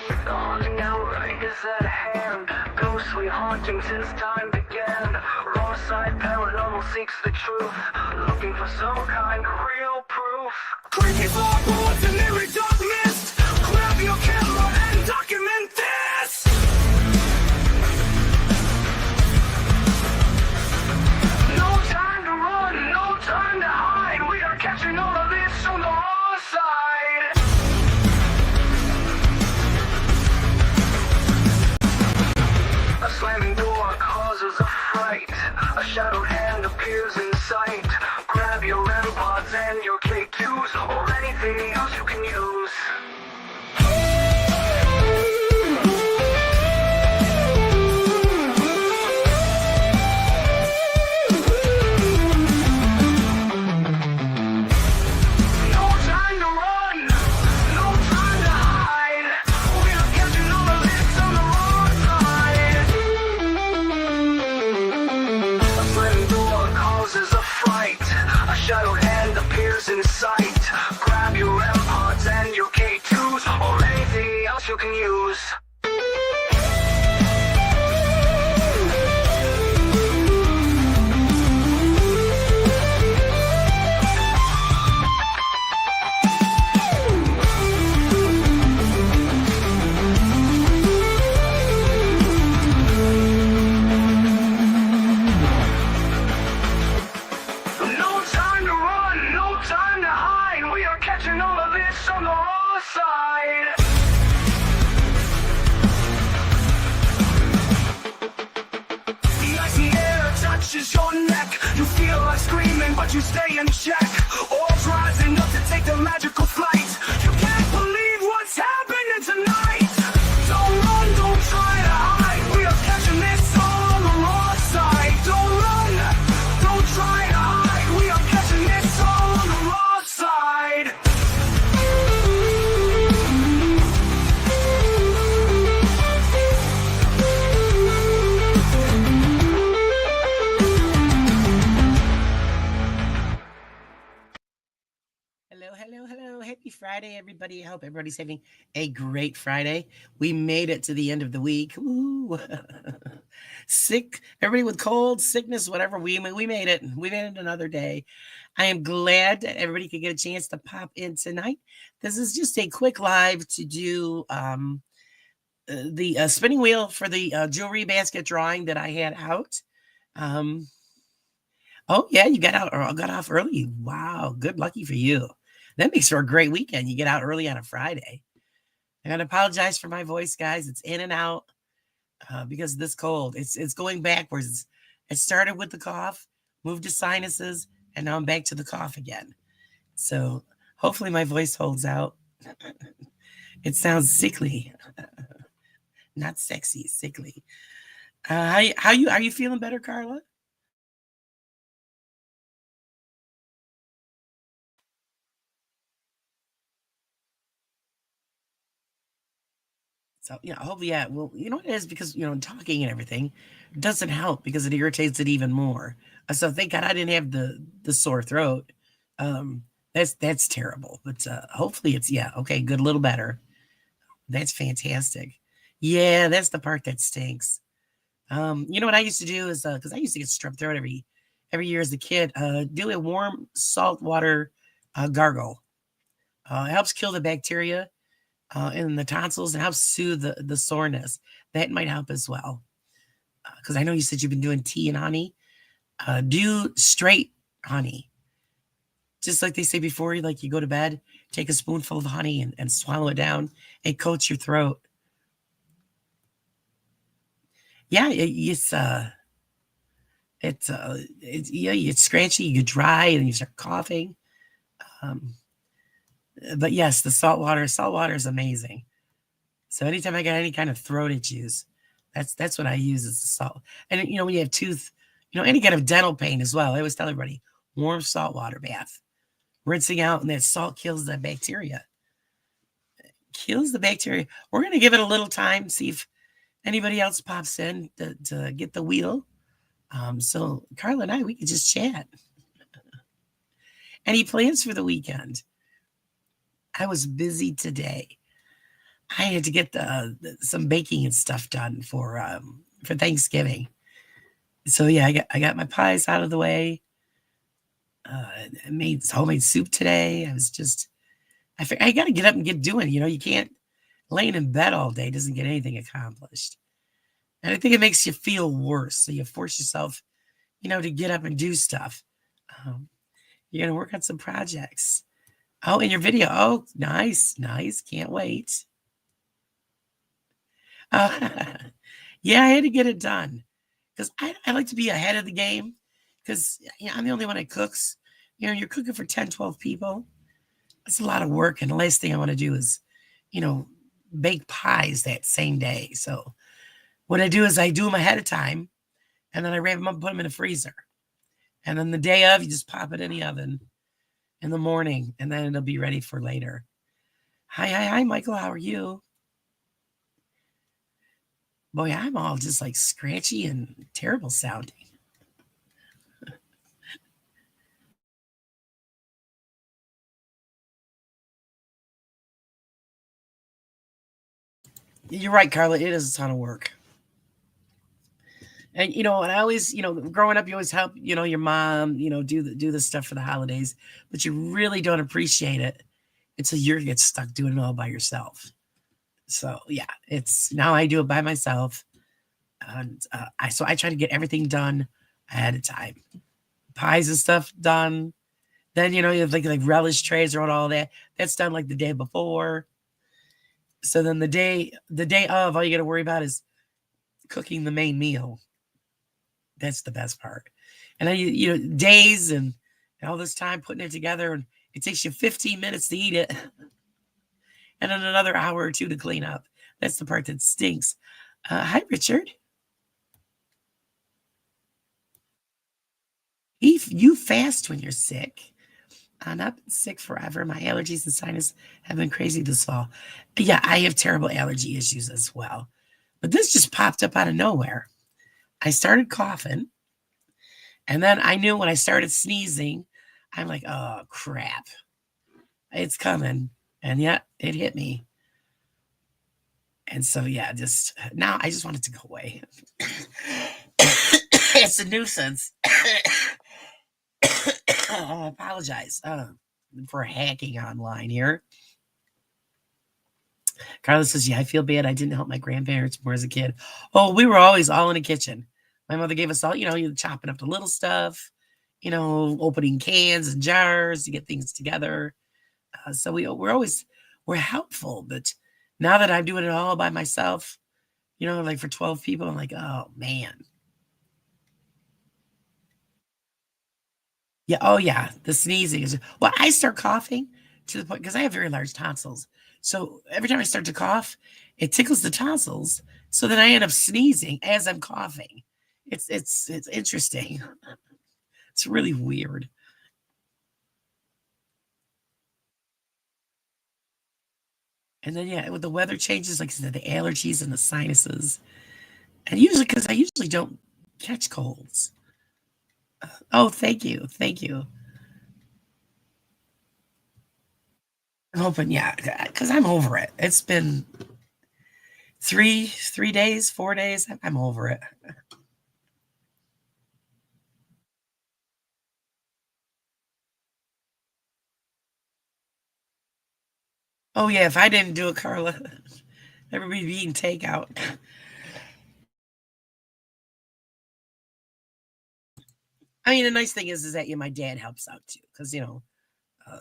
The haunting hour is at hand. Ghostly haunting since time began. Wrong side paranormal seeks the truth, looking for some kind of real proof. Creepy floorboards and eerie dark mist. Grab your camera and document this. No time to run, no time to hide. We are catching all of this on the raw side. A slamming door causes a fright. A shadowed hand appears in sight. Grab your REM pods and your K2s, or anything else you can use. No time to run, no time to hide. We are catching all of this on the wrong side. A slamming door causes a fright. A shadowed hand appears in sight. Grab your REM pods and your K2s, or anything else you can use. No time to run, no time to hide. We are catching all of this on the raw side. The icy air touches your neck. You feel like screaming, but you stay in check. Orbs rising up to take the magical flight. You can't believe what's happening tonight. Don't run, don't try to hide. We are catching this all on the raw side. Don't run, don't try to hide. We are catching this all on the raw side. Hello, hello, hello. Happy Friday, everybody. I hope everybody's having a great Friday. We made it to the end of the week. Ooh. Sick, everybody with cold, sickness, whatever. We made it. We made it another day. I am glad that everybody could get a chance to pop in tonight. This is just a quick live to do the spinning wheel for the jewelry basket drawing that I had out. Oh yeah, you got out or got off early. Wow, good lucky for you. That makes for a great weekend. You get out early on a Friday. I gotta apologize for my voice, guys. It's in and out because of this cold. It's going backwards. It started with the cough, moved to sinuses, and now I'm back to the cough again. So hopefully my voice holds out. It sounds sickly, not sexy, sickly. How you are you feeling better, Carla? So, hopefully, yeah. Well, you know what it is because talking and everything doesn't help because it irritates it even more. So thank God I didn't have the sore throat. That's terrible. But hopefully it's okay, good, a little better. That's fantastic. Yeah, that's the part that stinks. You know what I used to do is because I used to get strep throat every year as a kid. Do a warm salt water gargle. It helps kill the bacteria in the tonsils and helps soothe the soreness. That might help as well. Because I know you said you've been doing tea and honey. Do straight honey. Just like they say before, like you go to bed, take a spoonful of honey and swallow it down. It coats your throat. Yeah, it's scratchy, you get dry, and you start coughing. But yes, the salt water is amazing. So anytime I got any kind of throat issues, that's what I use is the salt. And when you have tooth, any kind of dental pain as well, I always tell everybody, warm salt water bath. Rinsing out, and that salt kills the bacteria. Kills the bacteria. We're going to give it a little time, see if anybody else pops in to get the wheel. So Carla and I, we could just chat. Any plans for the weekend? I was busy today. I had to get some baking and stuff done for Thanksgiving. So yeah, I got my pies out of the way. I made homemade soup today. I was just I got to get up and get doing. You can't laying in bed all day doesn't get anything accomplished, and I think it makes you feel worse. So you force yourself, to get up and do stuff. Um, you're gonna work on some projects. Oh, in your video. Oh, nice, nice. Can't wait. Uh, yeah, I had to get it done because I like to be ahead of the game because I'm the only one that cooks. You're cooking for 10, 12 people. It's a lot of work. And the last thing I want to do is, you know, bake pies that same day. So what I do is I do them ahead of time and then I wrap them up and put them in the freezer. And then the day of, you just pop it in the oven in the morning and then it'll be ready for later. Hi, hi, hi, Michael. How are you? Boy, I'm all just like scratchy and terrible sounding. You're right, Carla. It is a ton of work. And I always, growing up, you always help, your mom, do the stuff for the holidays, but you really don't appreciate it until you get stuck doing it all by yourself. So yeah, it's now I do it by myself, and I try to get everything done ahead of time, pies and stuff done. Then you have like relish trays or all that. That's done like the day before. So then the day of, all you got to worry about is cooking the main meal. That's the best part. And then days and all this time putting it together, and it takes you 15 minutes to eat it, and then another hour or two to clean up. That's the part that stinks. Hi, Richard. If you fast when you're sick. I'm not been sick forever. My allergies and sinus have been crazy this fall. Yeah, I have terrible allergy issues as well. But this just popped up out of nowhere. I started coughing, and then I knew when I started sneezing, I'm like, oh crap, it's coming. And yeah, it hit me. And so yeah, just now I just want it to go away. It's a nuisance. I apologize for hacking online here. Carla says, yeah, I feel bad. I didn't help my grandparents more as a kid. Oh, we were always all in the kitchen. My mother gave us all, chopping up the little stuff, opening cans and jars to get things together. So we're helpful. But now that I'm doing it all by myself, like for 12 people, I'm like, oh man. Yeah. Oh, yeah. The sneezing is well. I start coughing to the point because I have very large tonsils. So every time I start to cough, it tickles the tonsils. So then I end up sneezing as I'm coughing. It's interesting. It's really weird. And then yeah, with the weather changes, like I said, the allergies and the sinuses, and usually because I usually don't catch colds. Oh, thank you, thank you. I'm hoping, yeah, because I'm over it. It's been three days, 4 days. I'm over it. Oh yeah, if I didn't do it, Carla, everybody be eating takeout. I mean, the nice thing is that my dad helps out too, because uh,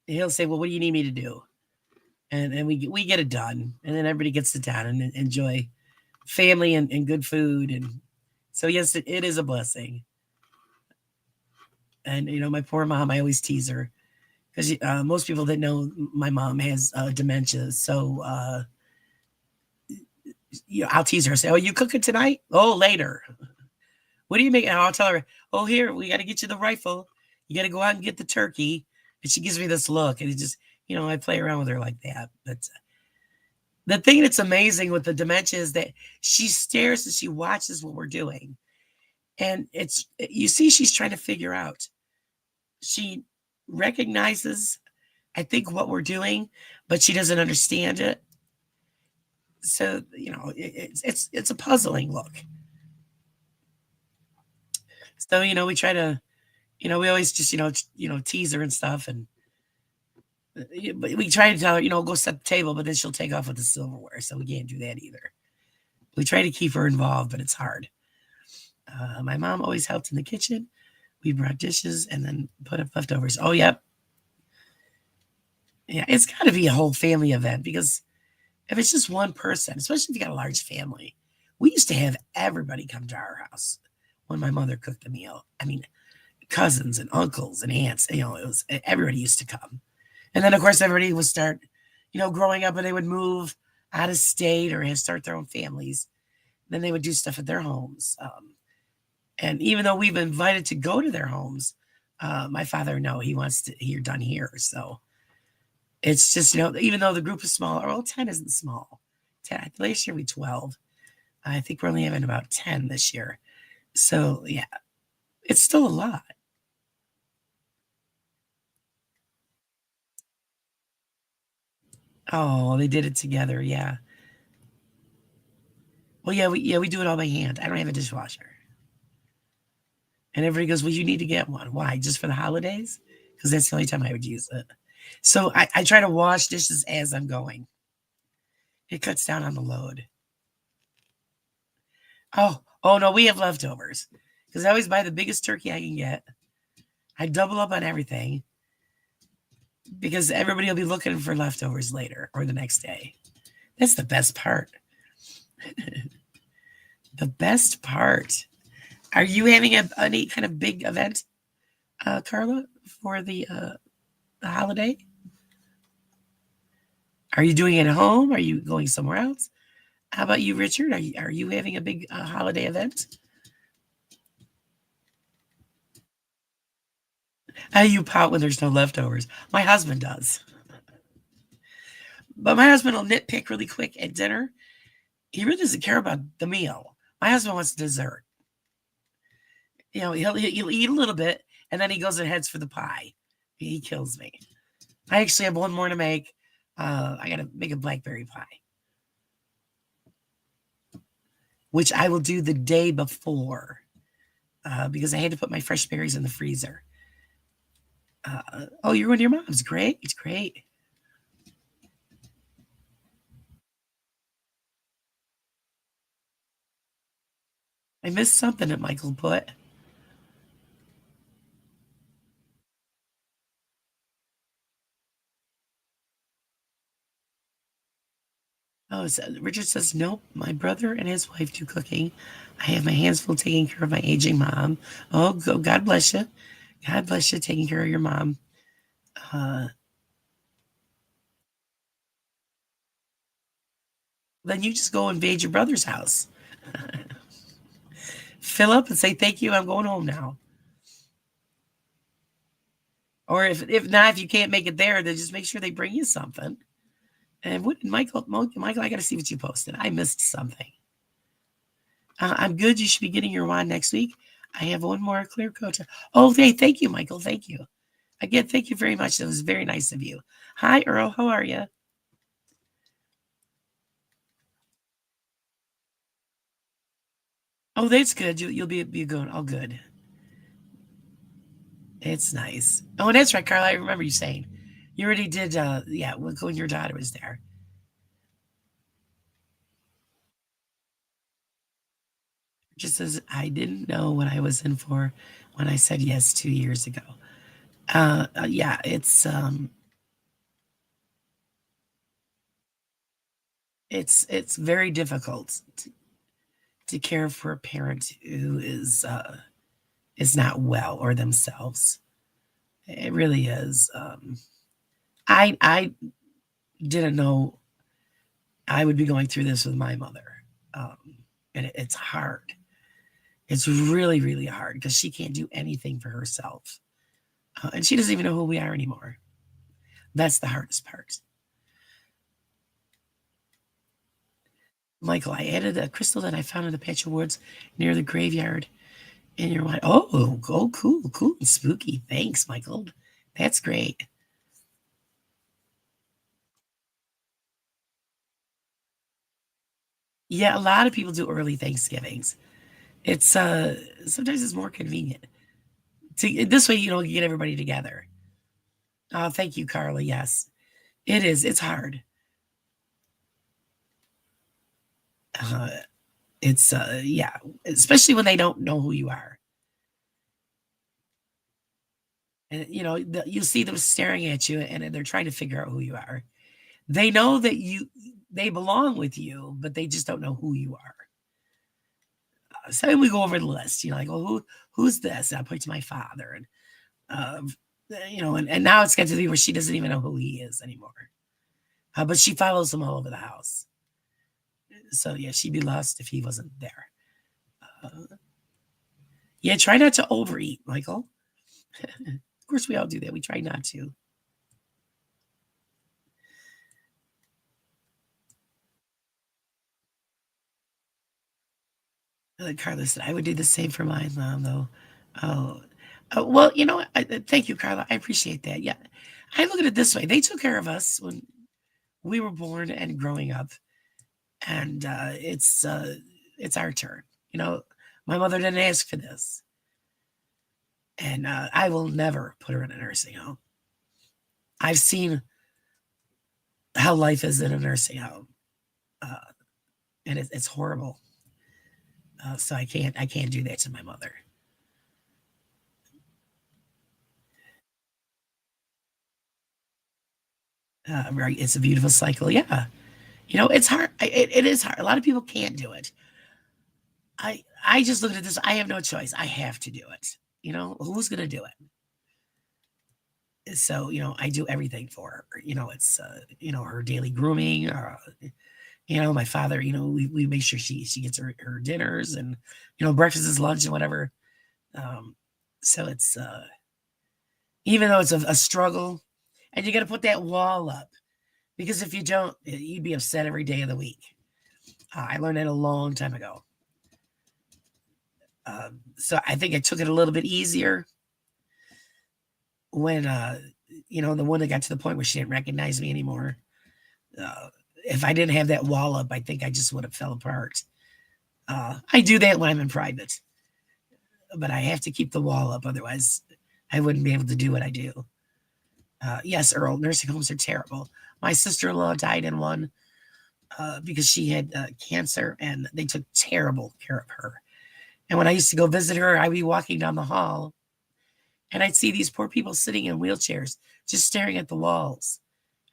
he'll say, "Well, what do you need me to do?" And we get it done, and then everybody gets to down and enjoy family and good food, and so yes, it is a blessing. And my poor mom, I always tease her because most people that know my mom has dementia, so I'll tease her and say, "Oh, you cooking tonight? Oh, later. What do you make?" And I'll tell her, "Oh, here we got to get you the rifle. You got to go out and get the turkey." And she gives me this look, and it just I play around with her like that. But the thing that's amazing with the dementia is that she stares and she watches what we're doing, and you see she's trying to figure out. She recognizes, I think, what we're doing, but she doesn't understand it. So it's a puzzling look. So we try to we always just tease her and stuff, and but we try to tell her go set the table, but then she'll take off with the silverware, so we can't do that either. We try to keep her involved, but it's hard. My mom always helped in the kitchen. We brought dishes and then put up leftovers. Oh, yep. Yeah, it's got to be a whole family event because if it's just one person, especially if you got a large family, we used to have everybody come to our house when my mother cooked the meal. I mean, cousins and uncles and aunts, it was everybody used to come. And then, of course, everybody would start, growing up and they would move out of state or start their own families. Then they would do stuff at their homes. And even though we've been invited to go to their homes, my father, no, he wants to hear done here. So it's just, even though the group is smaller, well, 10 isn't small. 10, last year we 12. I think we're only having about 10 this year. So yeah, it's still a lot. Oh, they did it together. Yeah. Well, yeah, we do it all by hand. I don't have a dishwasher. And everybody goes, well, you need to get one. Why? Just for the holidays? Because that's the only time I would use it. So I try to wash dishes as I'm going. It cuts down on the load. Oh no, we have leftovers. Because I always buy the biggest turkey I can get. I double up on everything because everybody will be looking for leftovers later or the next day. That's the best part. The best part. Are you having any kind of big event, Carla, for the holiday? Are you doing it at home? Are you going somewhere else? How about you, Richard? Are you having a big holiday event? You pout when there's no leftovers. My husband does. But my husband will nitpick really quick at dinner. He really doesn't care about the meal. My husband wants dessert. He'll eat a little bit and then he goes and heads for the pie. He kills me. I actually have one more to make. I got to make a blackberry pie, which I will do the day before because I had to put my fresh berries in the freezer. Oh, you're with your mom's. Great. It's great. I missed something that Michael put. Oh, Richard says, nope, my brother and his wife do cooking. I have my hands full taking care of my aging mom. Oh, God bless you. God bless you taking care of your mom. Uh, then you just go invade your brother's house. Fill up and say, thank you, I'm going home now. Or if not, if you can't make it there, then just make sure they bring you something. And what Michael, I got to see what you posted. I missed something. I'm good. You should be getting your wand next week. I have one more clear coat. Oh, hey, thank you, Michael. Thank you. Again, thank you very much. That was very nice of you. Hi, Earl. How are you? Oh, that's good. You'll be going. All good. It's nice. Oh, and that's right, Carla. I remember you saying you already did. Yeah, when your daughter was there. Just says I didn't know what I was in for when I said yes 2 years ago. Yeah, it's very difficult to care for a parent who is not well or themselves. It really is. I didn't know I would be going through this with my mother, and it's hard. It's really really hard because she can't do anything for herself, and she doesn't even know who we are anymore. That's the hardest part. Michael, I added a crystal that I found in the patch of woods near the graveyard in your wine. Oh, cool and spooky. Thanks, Michael. That's great. Yeah, a lot of people do early Thanksgivings. It's sometimes it's more convenient to this way you know you get everybody together. Oh, thank you, Carla. Yes, it is. It's hard. Uh, it's yeah, especially when they don't know who you are, and you know you see them staring at you, and they're trying to figure out who you are. They know that they belong with you, but they just don't know who you are. So we go over the list. You know, like, well, who's this? And I point to my father, and um, you know, and now it's got to be where she doesn't even know who he is anymore. But she follows him all over the house. So yeah, she'd be lost if he wasn't there. Uh, yeah, try not to overeat, Michael. Of course, we all do that. We try not to. Carla said, I would do the same for my mom, though. Oh, well, you know what? Thank you, Carla. I appreciate that. Yeah. I look at it this way. They took care of us when we were born and growing up. And it's our turn. You know, my mother didn't ask for this. And I will never put her in a nursing home. I've seen how life is in a nursing home. Uh, and it's horrible. So I can't do that to my mother. Right? It's a beautiful cycle. Yeah, you know, it's hard. It is hard. A lot of people can't do it. I just look at this. I have no choice. I have to do it. You know, who's gonna do it? So you know, I do everything for her. You know, it's you know her daily grooming. You know, my father. You know, we make sure she gets her dinners and you know breakfast, is lunch, and whatever. Um, so it's even though it's a struggle, and you got to put that wall up because if you don't, you'd be upset every day of the week. I learned that a long time ago. So I think I took it a little bit easier when, you know, the one that got to the point where she didn't recognize me anymore. Uh, if I didn't have that wall up, I think I just would have fell apart. I do that when I'm in private, but I have to keep the wall up, otherwise I wouldn't be able to do what I do. Yes, Earl, nursing homes are terrible. My sister-in-law died in one because she had cancer, and they took terrible care of her. And when I used to go visit her, I'd be walking down the hall, and I'd see these poor people sitting in wheelchairs, just staring at the walls.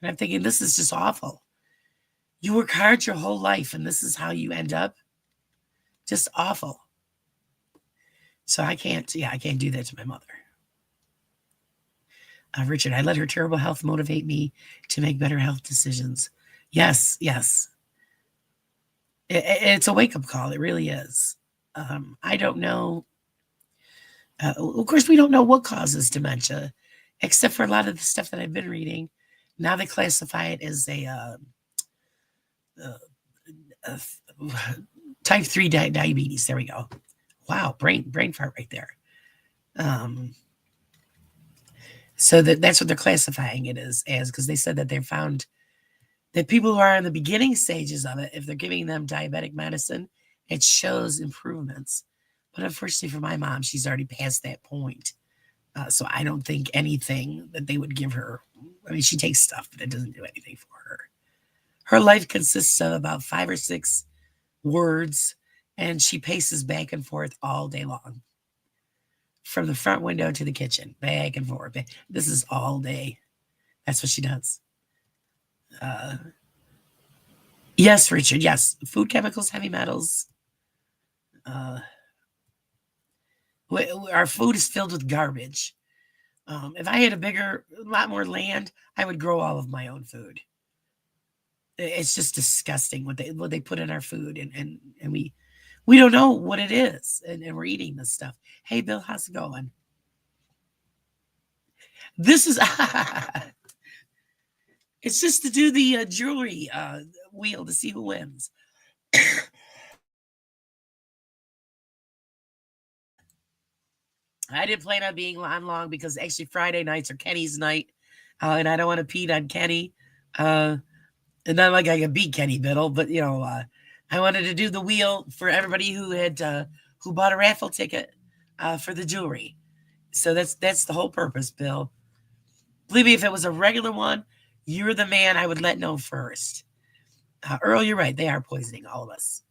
And I'm thinking, this is just awful. You work hard your whole life, and this is how you end up. Just awful. So I can't do that to my mother. Richard, I let her terrible health motivate me to make better health decisions. Yes, yes. It's a wake up call. It really is. I don't know. Of course, we don't know what causes dementia, except for a lot of the stuff that I've been reading. Now they classify it as uh, a type 3 diabetes. There we go. Wow, brain fart right there. Um, so that's what they're classifying it as because they said that they found that people who are in the beginning stages of it, if they're giving them diabetic medicine, it shows improvements. But unfortunately for my mom, she's already past that point. So I don't think anything that they would give her. I mean, she takes stuff, but it doesn't do anything for her. Her life consists of about 5 or 6 words, and she paces back and forth all day long from the front window to the kitchen, back and forth. This is all day. That's what she does. Uh, yes, Richard. Yes, food chemicals, heavy metals. Uh, our food is filled with garbage. If I had a lot more land, I would grow all of my own food. It's just disgusting what they put in our food, and we don't know what it is, and we're eating this stuff. Hey, Bill, how's it going? This is it's just to do the jewelry wheel to see who wins. I didn't plan on being on long because actually Friday nights are Kenny's night, and I don't want to pee on Kenny. And not like I can beat Kenny Biddle, but you know, I wanted to do the wheel for everybody who bought a raffle ticket for the jewelry. So that's the whole purpose, Bill. Believe me, if it was a regular one, you're the man I would let know first. Earl, you're right. They are poisoning all of us.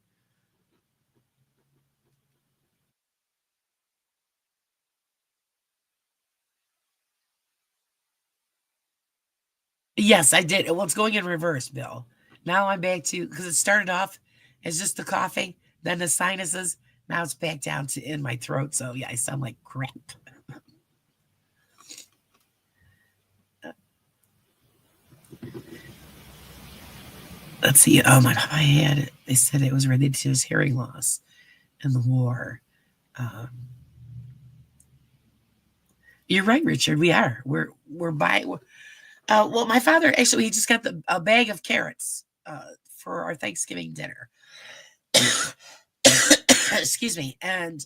Yes, I did. Well, it's going in reverse, Bill. Now I'm back to because it started off as just the coughing, then the sinuses. Now it's back down to in my throat. So yeah, I sound like crap. Let's see. Oh, my papa had it. They said it was related to his hearing loss in the war. Um, you're right, Richard. We are. We're by. Well, my father actually he just got a bag of carrots for our Thanksgiving dinner. Excuse me. And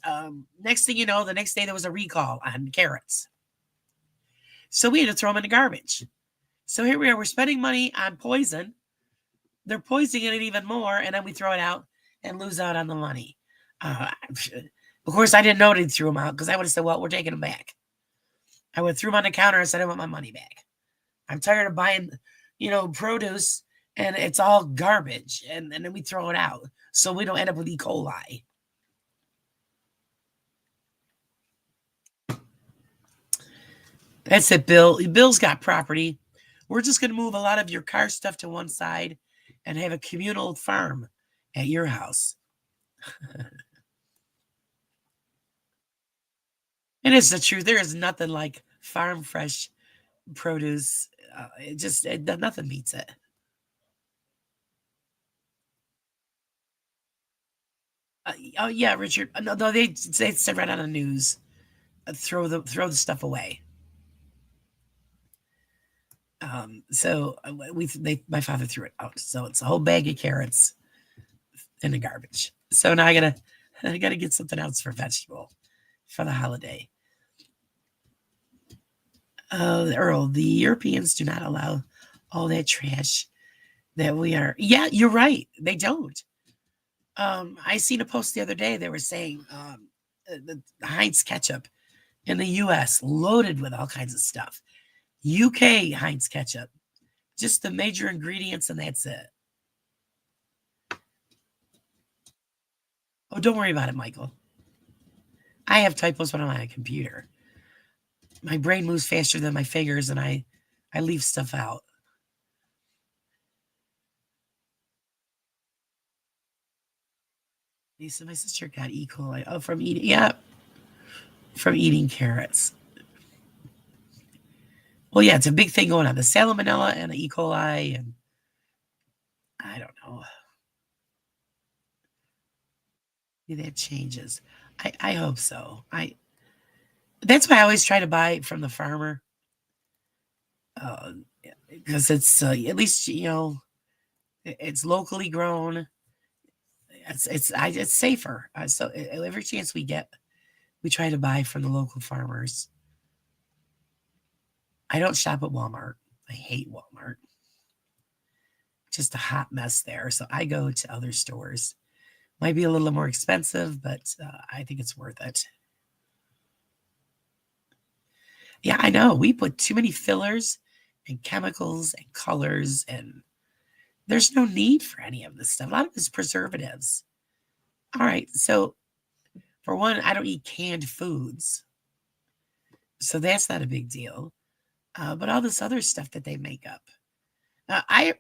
next thing you know, the next day there was a recall on carrots. So we had to throw them in the garbage. So here we are. We're spending money on poison. They're poisoning it even more, and then we throw it out and lose out on the money. Of course, I didn't know they threw them out because I would have said, "Well, we're taking them back." I would have threw them on the counter and said, "I want my money back." I'm tired of buying, produce and it's all garbage, and then we throw it out so we don't end up with E. coli. That's it, Bill. Bill's got property. We're just going to move a lot of your car stuff to one side and have a communal farm at your house. And it's the truth. There is nothing like farm fresh produce. Nothing beats it. Oh yeah, Richard. No, they said right on the news, throw the stuff away. So my father threw it out. So it's a whole bag of carrots in the garbage. So now I gotta get something else for vegetable for the holiday. Earl, the Europeans do not allow all that trash that we are. Yeah, you're right. They don't. I seen a post the other day. They were saying the Heinz ketchup in the U.S. loaded with all kinds of stuff. UK Heinz ketchup, just the major ingredients, and that's it. Oh, don't worry about it, Michael. I have typos when I'm on a computer. My brain moves faster than my fingers, and I leave stuff out. Lisa, my sister got E. coli. Oh, from eating, yeah, from eating carrots. Well, yeah, it's a big thing going on. The salmonella and the E. coli, and I don't know. Maybe that changes. I hope so. That's why I always try to buy from the farmer, uh, because it's at least it's locally grown. It's safer. So every chance we get, we try to buy from the local farmers. I don't shop at Walmart. I hate Walmart. Just a hot mess there. So I go to other stores. Might be a little more expensive, but I think it's worth it. Yeah, I know. We put too many fillers and chemicals and colors, and there's no need for any of this stuff. A lot of it's preservatives. All right. So, for one, I don't eat canned foods. So that's not a big deal. But all this other stuff that they make up. I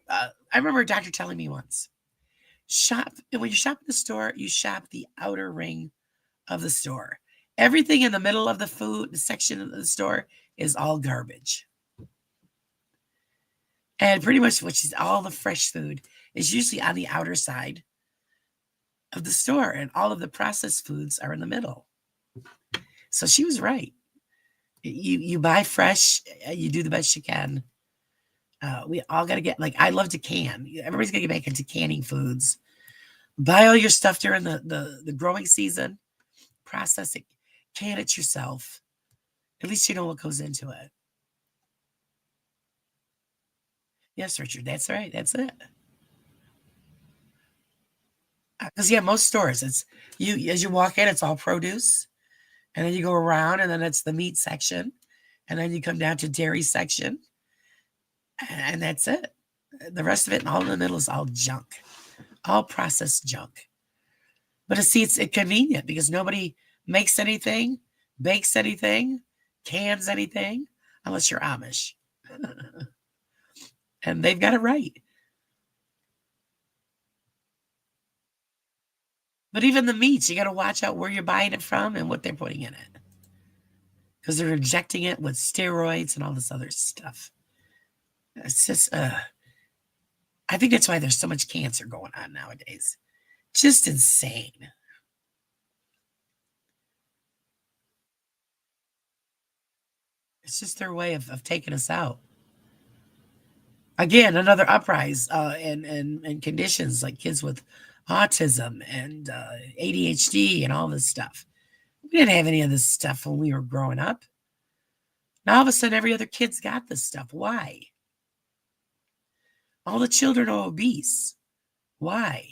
remember a doctor telling me once, shop when you shop in the store, you shop the outer ring of the store. Everything in the middle of the food section of the store is all garbage. And pretty much which is all the fresh food is usually on the outer side of the store, and all of the processed foods are in the middle. So she was right. You buy fresh, you do the best you can. We all got to get like I love to can. Everybody's gonna get back into canning foods. Buy all your stuff during the growing season. Process it, can it yourself. At least you know what goes into it. Yes, Richard, that's right. That's it. because yeah, most stores it's you as you walk in, it's all produce, and then you go around, and then it's the meat section, and then you come down to dairy section, and that's it. The rest of it, and all in the middle, is all junk, all processed junk. But see, it's convenient because nobody makes anything, bakes anything, cans anything, unless you're Amish, and they've got it right. But even the meats, you got to watch out where you're buying it from and what they're putting in it, because they're injecting it with steroids and all this other stuff. It's just, I think that's why there's so much cancer going on nowadays. Just insane. It's just their way of taking us out. Again, another uprise and conditions like kids with autism and ADHD and all this stuff. We didn't have any of this stuff when we were growing up. Now all of a sudden, every other kid's got this stuff. Why? All the children are obese. Why?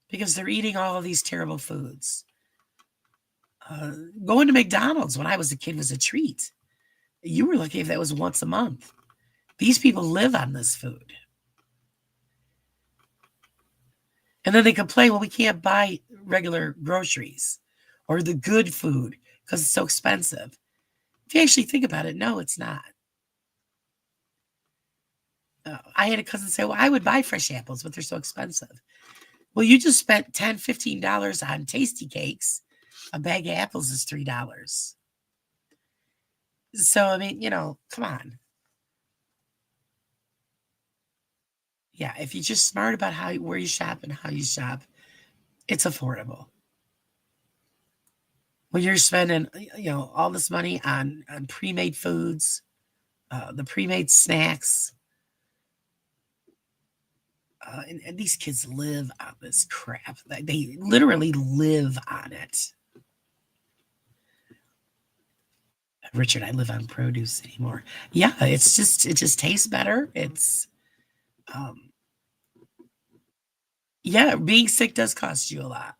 Because they're eating all of these terrible foods. Going to McDonald's when I was a kid was a treat. You were lucky if that was once a month. These people live on this food. And then they complain, well, we can't buy regular groceries or the good food because it's so expensive. If you actually think about it, no, it's not. I had a cousin say, well, I would buy fresh apples, but they're so expensive. Well, you just spent $10, $15 on tasty cakes. A bag of apples is $3. So, I mean, come on. Yeah, if you're just smart about where you shop and how you shop, it's affordable. When you're spending, all this money on pre-made foods, the pre-made snacks, and these kids live on this crap. They literally live on it. Richard, I live on produce anymore. Yeah, it just tastes better. It's um yeah, being sick does cost you a lot.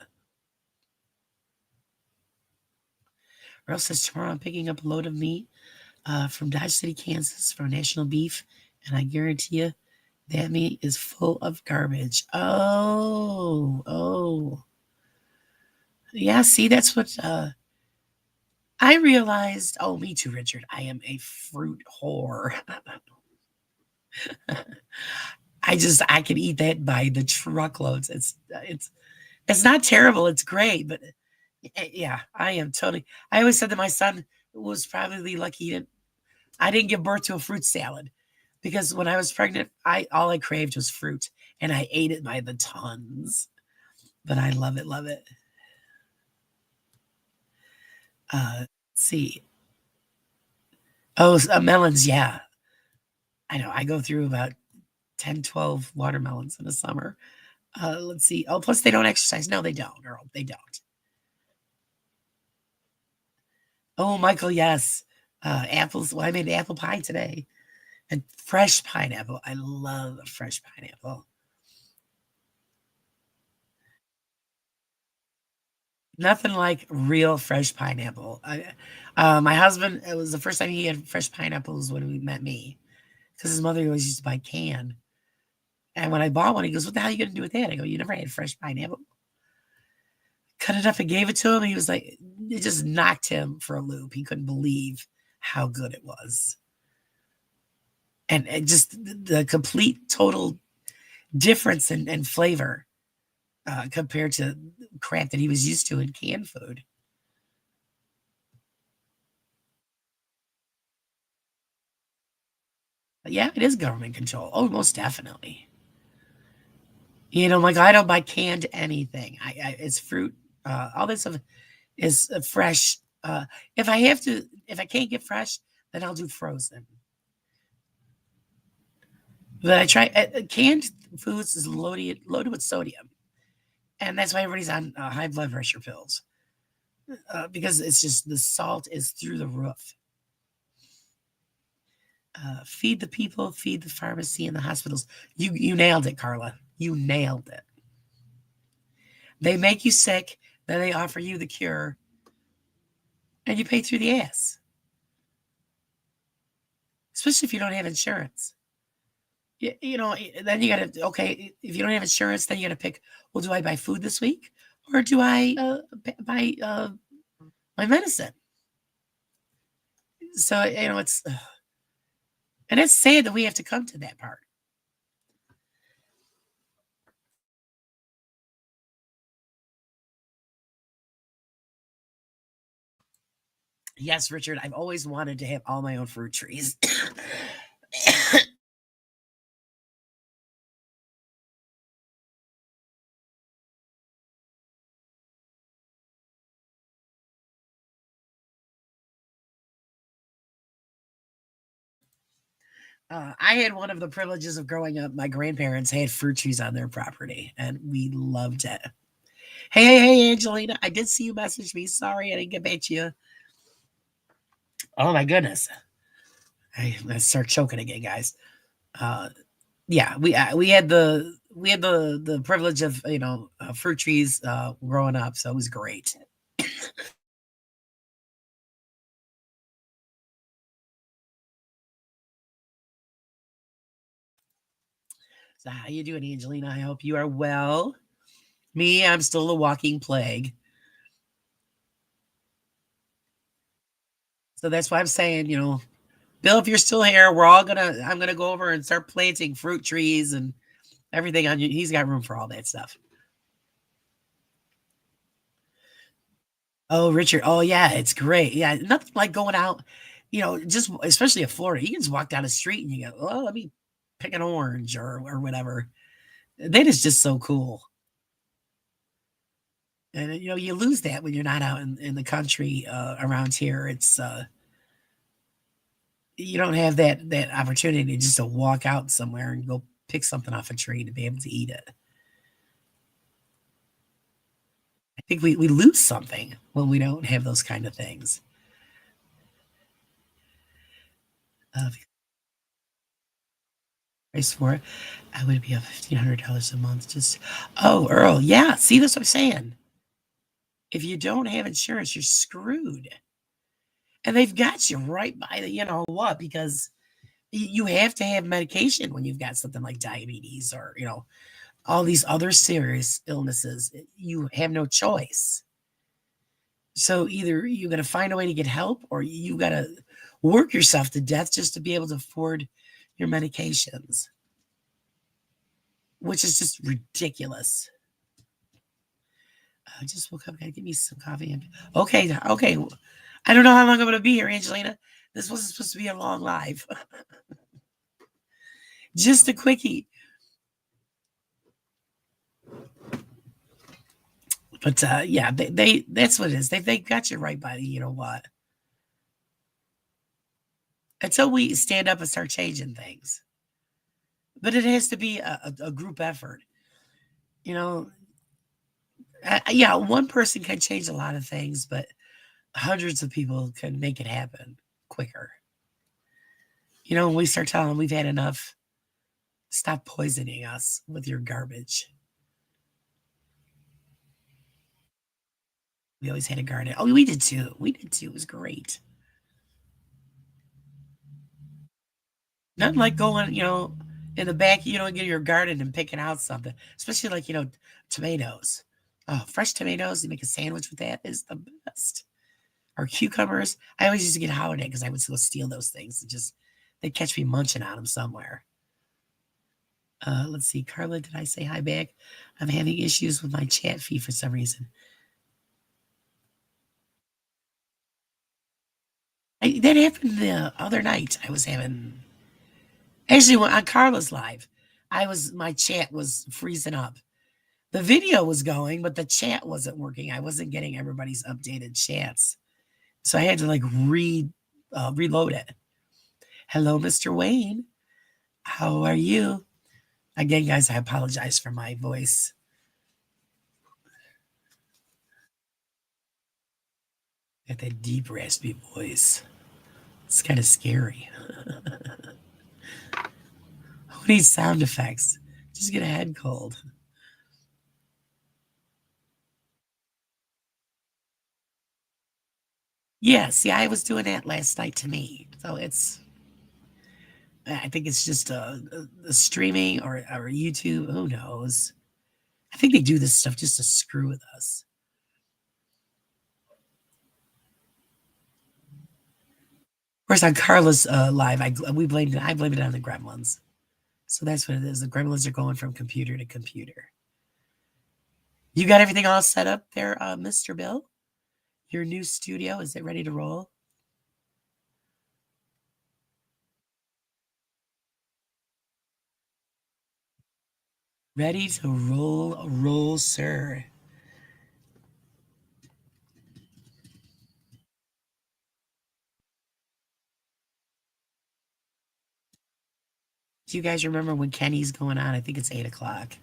Earl says tomorrow I'm picking up a load of meat from Dodge City, Kansas for National Beef, and I guarantee you that meat is full of garbage. Oh. Yeah, see, that's what I realized. Oh, me too, Richard. I am a fruit whore. I can eat that by the truckloads. It's not terrible. It's great, but yeah, I am totally. I always said that my son was probably lucky I didn't give birth to a fruit salad because when I was pregnant, all I craved was fruit, and I ate it by the tons. But I love it, love it. Let's see. Oh, melons, yeah. I know. I go through about 10, 12 watermelons in a summer. Let's see. Oh, plus they don't exercise. No, they don't, Earl. They don't. Oh, Michael, yes. Apples. Well, I made apple pie today. And fresh pineapple. I love fresh pineapple. Nothing like real fresh pineapple. My husband, it was the first time he had fresh pineapples when he met me because his mother always used to buy canned. And when I bought one, he goes, what the hell are you going to do with that? I go, you never had fresh pineapple? Cut it up and gave it to him. And he was like, it just knocked him for a loop. He couldn't believe how good it was. And just the complete total difference in flavor compared to crap that he was used to in canned food. But yeah, it is government control. Oh, most definitely. Like I don't buy canned anything. It's fruit. All this stuff is fresh. If I can't get fresh, then I'll do frozen. But I try canned foods is loaded with sodium, and that's why everybody's on high blood pressure pills because it's just the salt is through the roof. Feed the people, feed the pharmacy and the hospitals. You nailed it, Carla. You nailed it. They make you sick, then they offer you the cure, and you pay through the ass, especially if you don't have insurance. Then you got to, okay, if you don't have insurance, then you got to pick, well, do I buy food this week or do I buy my medicine? So, and it's sad that we have to come to that part. Yes, Richard, I've always wanted to have all my own fruit trees. I had one of the privileges of growing up. My grandparents had fruit trees on their property, and we loved it. Hey, Angelina, I did see you message me. Sorry, I didn't get back to you. Oh my goodness, I start choking again, guys. Uh, yeah, we had the privilege of fruit trees growing up, so it was great. So how you doing, Angelina? I hope you are well. Me, I'm still a walking plague. So that's why I'm saying, Bill, if you're still here, I'm gonna go over and start planting fruit trees and everything on you. He's got room for all that stuff. Oh, Richard. Oh yeah, it's great. Yeah, nothing like going out, just especially in Florida. You can just walk down the street and you go, oh, let me pick an orange or whatever. That is just so cool. And you lose that when you're not out in the country around here. It's you don't have that opportunity just to walk out somewhere and go pick something off a tree to be able to eat it. I think we lose something when we don't have those kind of things. If price for it, I would be up $1,500 a month. Just oh, Earl, yeah. See, that's what I'm saying. If you don't have insurance, you're screwed, and they've got you right by the what because you have to have medication when you've got something like diabetes or all these other serious illnesses. You have no choice. So either you got to find a way to get help or you got to work yourself to death just to be able to afford your medications, which is just ridiculous. I just woke up. Gotta give me some coffee. Okay, okay. I don't know how long I'm gonna be here, Angelina. This wasn't supposed to be a long live. Just a quickie. But yeah, they that's what it is. They got you right by the what. Until we stand up and start changing things. But it has to be a group effort. You know, yeah, one person can change a lot of things, but hundreds of people can make it happen quicker. When we start telling them we've had enough, stop poisoning us with your garbage. We always had a garden. Oh, we did too. We did too. It was great. Nothing like going, in the back, get your garden and picking out something, especially like, tomatoes. Oh, fresh tomatoes. You make a sandwich with that is the best. Or cucumbers. I always used to get holiday because I would go steal those things and just, they'd catch me munching on them somewhere. Let's see. Carla, did I say hi back? I'm having issues with my chat feed for some reason. That happened the other night. I was having actually on Carla's live. My chat was freezing up. The video was going, but the chat wasn't working. I wasn't getting everybody's updated chats, so I had to like reload it. Hello, Mr. Wayne. How are you? Again, guys, I apologize for my voice. Got that deep, raspy voice. It's kind of scary. Who needs sound effects? Just get a head cold. Yeah, see, I was doing that last night to me. So I think it's just a streaming or YouTube. Who knows? I think they do this stuff just to screw with us. Of course, on Carla's live, I blame it on the gremlins. So that's what it is. The gremlins are going from computer to computer. You got everything all set up there, Mr. Bill? Your new studio, is it ready to roll? Ready to roll, sir. Do you guys remember when Kenny's going on? I think it's 8 o'clock.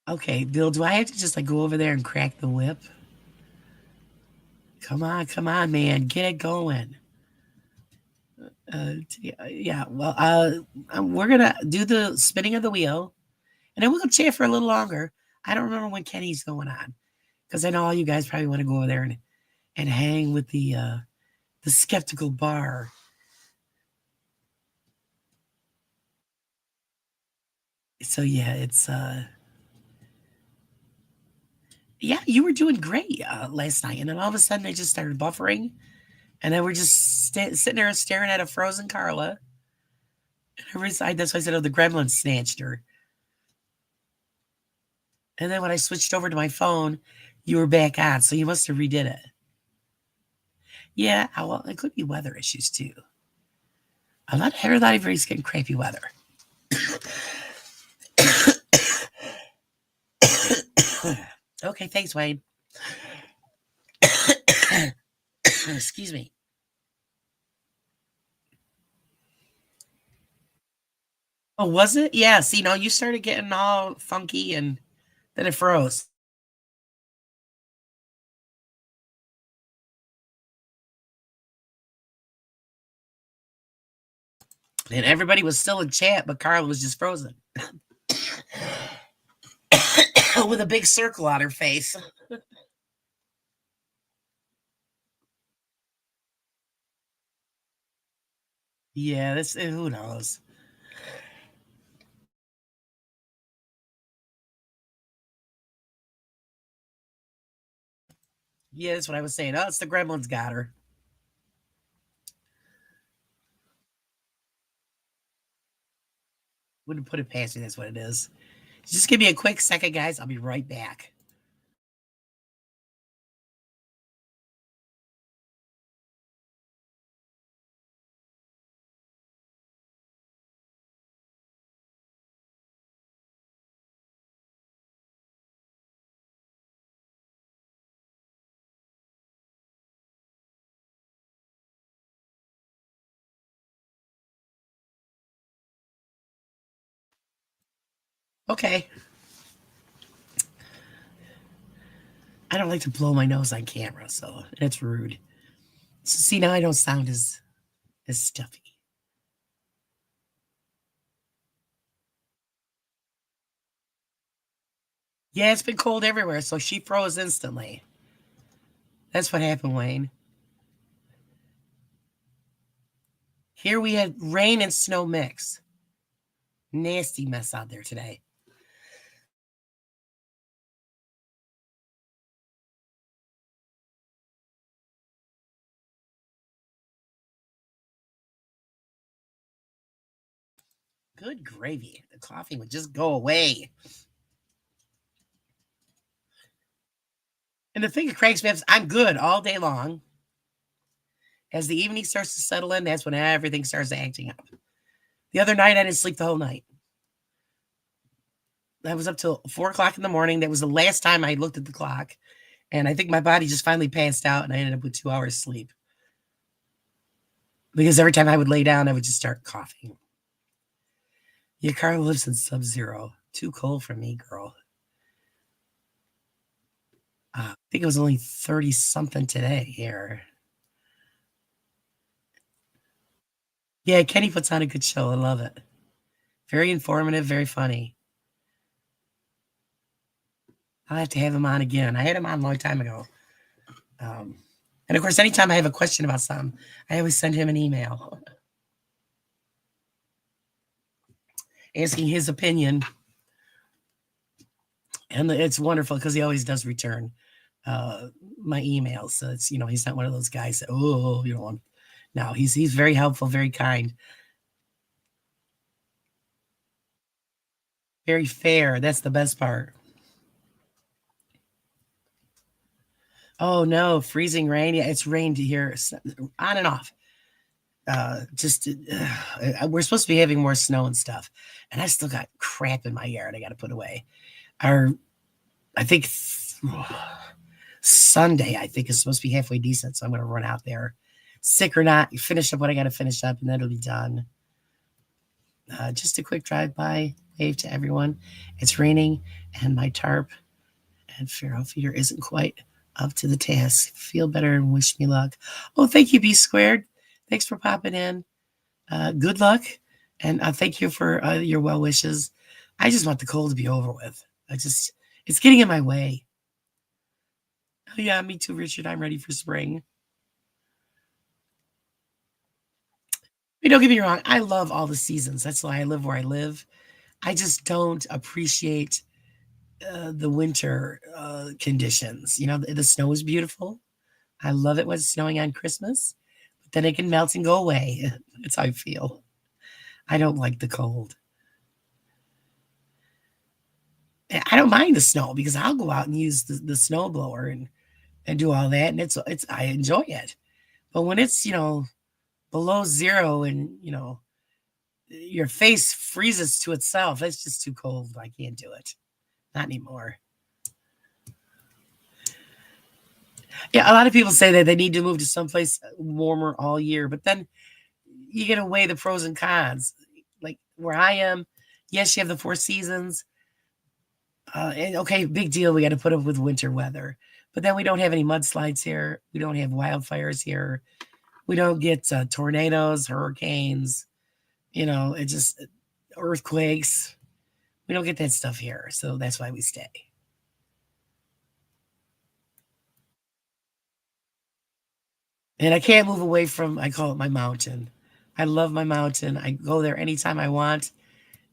Okay, Bill, do I have to just like go over there and crack the whip? Come on, man, get it going. Yeah, well, we're gonna do the spinning of the wheel, and then we'll chat for a little longer. I don't remember when Kenny's going on because I know all you guys probably want to go over there and hang with the skeptical bar. So yeah, it's yeah, you were doing great last night, and then all of a sudden I just started buffering, and then we're just sitting there staring at a frozen Carla. And that's why I said, "Oh, the gremlin snatched her." And then when I switched over to my phone, you were back on, so you must have redid it. Yeah, well, it could be weather issues too. A lot of everybody's getting crappy weather. Okay, thanks, Wayne. Excuse me. Oh, was it? Yeah. See, no, you started getting all funky, and then it froze. And everybody was still in chat, but Carl was just frozen with a big circle on her face. Yeah, this who knows. Yeah, that's what I was saying. Oh, it's the gremlins got her. Wouldn't put it past me. That's what it is. Just give me a quick second, guys. I'll be right back. Okay. I don't like to blow my nose on camera, so that's rude. So, see, now I don't sound as stuffy. Yeah, it's been cold everywhere, so she froze instantly. That's what happened, Wayne. Here we had rain and snow mix. Nasty mess out there today. Good gravy. The coffee would just go away. And the thing that cranks me up is I'm good all day long. As the evening starts to settle in, that's when everything starts acting up. The other night, I didn't sleep the whole night. I was up till 4 o'clock in the morning. That was the last time I looked at the clock. And I think my body just finally passed out, and I ended up with 2 hours sleep. Because every time I would lay down, I would just start coughing. Your car lives in sub zero. Too cold for me, girl. I think it was only 30 something today here. Yeah, Kenny puts on a good show. I love it. Very informative, very funny. I'll have to have him on again. I had him on a long time ago. Um, and of course, anytime I have a question about something, I always send him an email asking his opinion. And it's wonderful because he always does return uh, my emails. So it's, he's not one of those guys that, oh, no, he's very helpful, very kind, very fair. That's the best part. Oh no, freezing rain. Yeah, it's rained here on and off. Just we're supposed to be having more snow and stuff, and I still got crap in my yard I got to put away. Our I think Sunday I think is supposed to be halfway decent, so I'm going to run out there, sick or not, finish up what I got to finish up, and then it'll be done. Just a quick drive by, wave to everyone. It's raining, and my tarp and Pharaoh feeder isn't quite up to the task. Feel better and wish me luck. Oh, thank you, B Squared. Thanks for popping in. Good luck, and thank you for your well wishes. I just want the cold to be over with. It's getting in my way. Oh, yeah, me too, Richard. I'm ready for spring. Don't get me wrong. I love all the seasons. That's why I live where I live. I just don't appreciate the winter conditions. The snow is beautiful. I love it when it's snowing on Christmas, but then it can melt and go away. That's how I feel. I don't like the cold. I don't mind the snow because I'll go out and use the snow blower and do all that, and it's I enjoy it. But when it's below zero and your face freezes to itself, it's just too cold. I can't do it. Not anymore. Yeah, a lot of people say that they need to move to someplace warmer all year, but then you get to weigh the pros and cons. Like where I am, yes, you have the four seasons. And okay, big deal. We got to put up with winter weather, but then we don't have any mudslides here. We don't have wildfires here. We don't get tornadoes, hurricanes. It just earthquakes. We don't get that stuff here, so that's why we stay. And I can't move away from, I call it my mountain. I love my mountain. I go there anytime I want.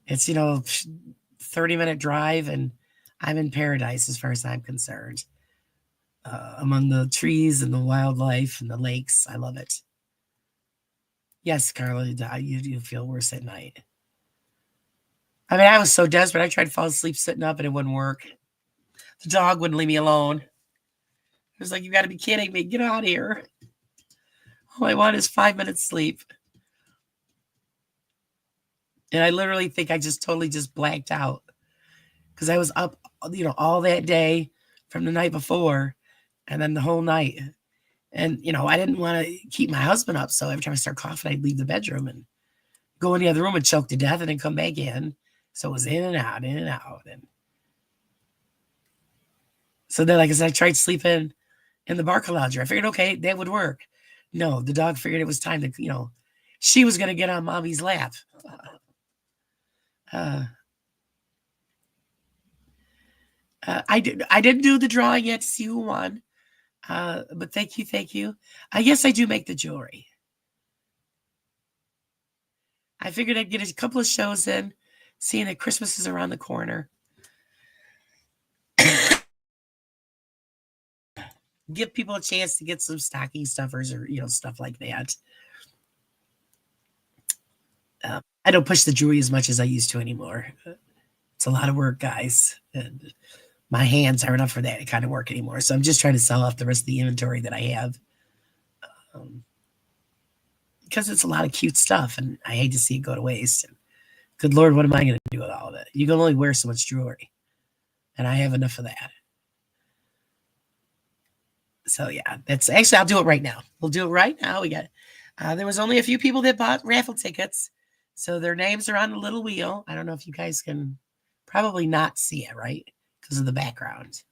It's, 30-minute drive, and I'm in paradise as far as I'm concerned. Among the trees and the wildlife and the lakes. I love it. Yes, Carla, you feel worse at night. I mean, I was so desperate. I tried to fall asleep sitting up and it wouldn't work. The dog wouldn't leave me alone. It was like, you got to be kidding me. Get out of here. All I want is 5 minutes sleep. And I literally think I just totally just blacked out because I was up, all that day from the night before and then the whole night. And, I didn't want to keep my husband up. So every time I start coughing, I'd leave the bedroom and go in the other room and choke to death and then come back in. So it was in and out, in and out. And so then, like I said, I tried sleeping in the Barca lounger. I figured, okay, that would work. No, the dog figured it was time to, she was going to get on mommy's lap. I didn't do the drawing yet to see who won. But thank you. Yes, I do make the jewelry. I figured I'd get a couple of shows in, seeing that Christmas is around the corner. Give people a chance to get some stocking stuffers or, stuff like that. I don't push the jewelry as much as I used to anymore. It's a lot of work, guys. And my hands aren't up for that kind of work anymore. So I'm just trying to sell off the rest of the inventory that I have. Because it's a lot of cute stuff and I hate to see it go to waste. And good Lord, what am I going to do with all of it? You can only wear so much jewelry. And I have enough of that. So yeah, that's actually, I'll do it right now. We'll do it right now. We got, there was only a few people that bought raffle tickets. So their names are on the little wheel. I don't know if you guys can probably not see it, right? Because of the background.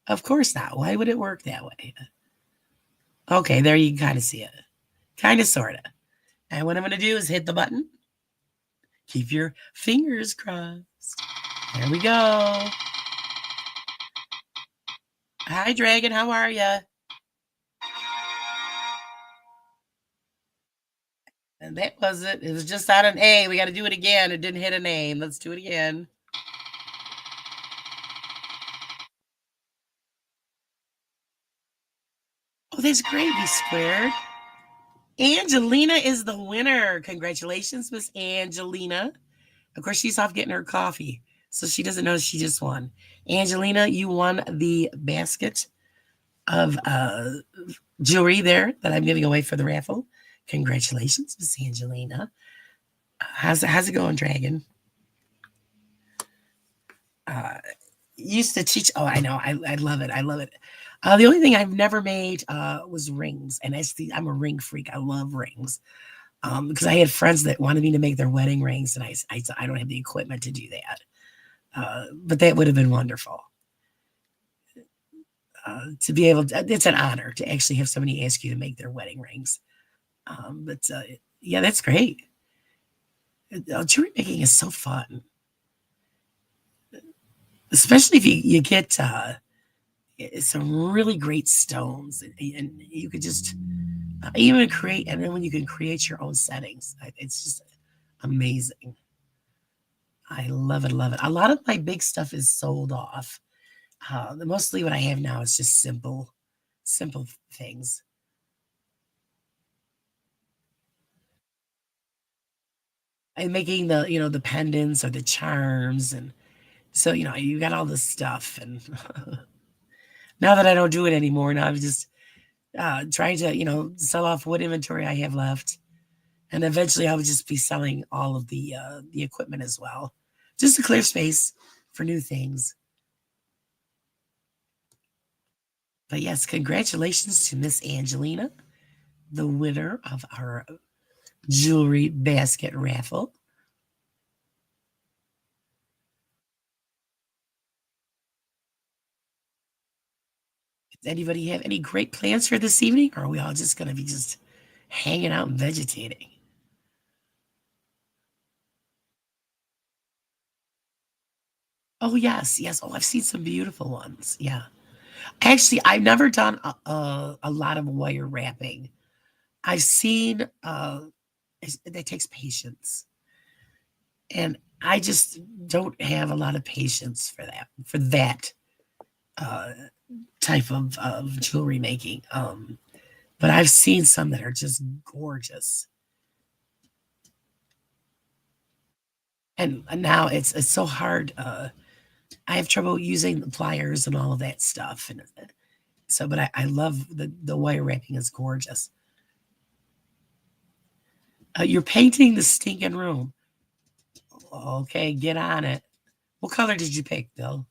Of course not. Why would it work that way? Okay, there you can kind of see it. Kind of, sort of. And what I'm going to do is hit the button. Keep your fingers crossed. There we go. Hi, Dragon. How are you? And that was it. It was just on an A. We got to do it again. It didn't hit a name. Let's do it again. Oh, that's gravy squared. Angelina is the winner. Congratulations, Miss Angelina. Of course, she's off getting her coffee, so she doesn't know she just won. Angelina, you won the basket of jewelry there that I'm giving away for the raffle. Congratulations, Miss Angelina. How's it going, Dragon? Uh, used to teach. Oh, I know. I love it. I love it. The only thing I've never made was rings, and I'm a ring freak. I love rings because I had friends that wanted me to make their wedding rings, and I don't have the equipment to do that. But that would have been wonderful to be able to. It's an honor to actually have somebody ask you to make their wedding rings. But yeah, that's great. Jewelry making is so fun, especially if you get some really great stones, and you could just even create. And then when you can create your own settings, it's just amazing. I love it, love it. A lot of my big stuff is sold off. Mostly what I have now is just simple things. And making the pendants or the charms, and so you got all this stuff. And now that I don't do it anymore, now I'm just trying to sell off what inventory I have left, and eventually I would just be selling all of the equipment as well, just to clear space for new things. But yes, congratulations to Miss Angelina, the winner of our jewelry basket raffle. Does anybody have any great plans for this evening, or are we all just going to be just hanging out and vegetating? Oh yes, yes. Oh, I've seen some beautiful ones. Yeah, actually, I've never done a lot of wire wrapping. I've seen that takes patience, and I just don't have a lot of patience for that uh, type of jewelry making. But I've seen some that are just gorgeous, and now it's so hard. I have trouble using the pliers and all of that stuff, and so. But I love the wire wrapping is gorgeous. You're painting the stinking room. Okay, get on it. What color did you pick, Bill?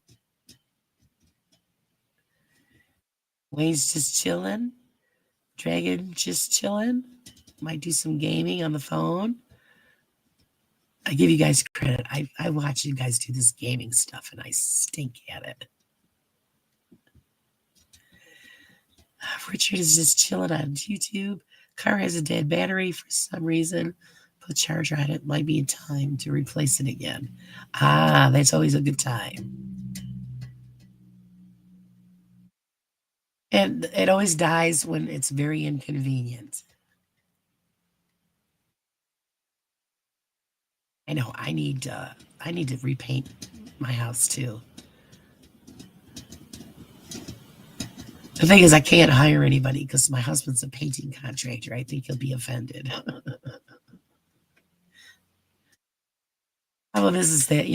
Wayne's just chilling. Dragon just chilling. Might do some gaming on the phone. I give you guys credit. I watch you guys do this gaming stuff and I stink at it. Richard is just chilling on YouTube. Car has a dead battery for some reason. Put charger on it. Might be in time to replace it again. Ah, that's always a good time. And it always dies when it's very inconvenient. I know I need to repaint my house too. The thing is, I can't hire anybody because my husband's a painting contractor. I think he'll be offended. Problem is that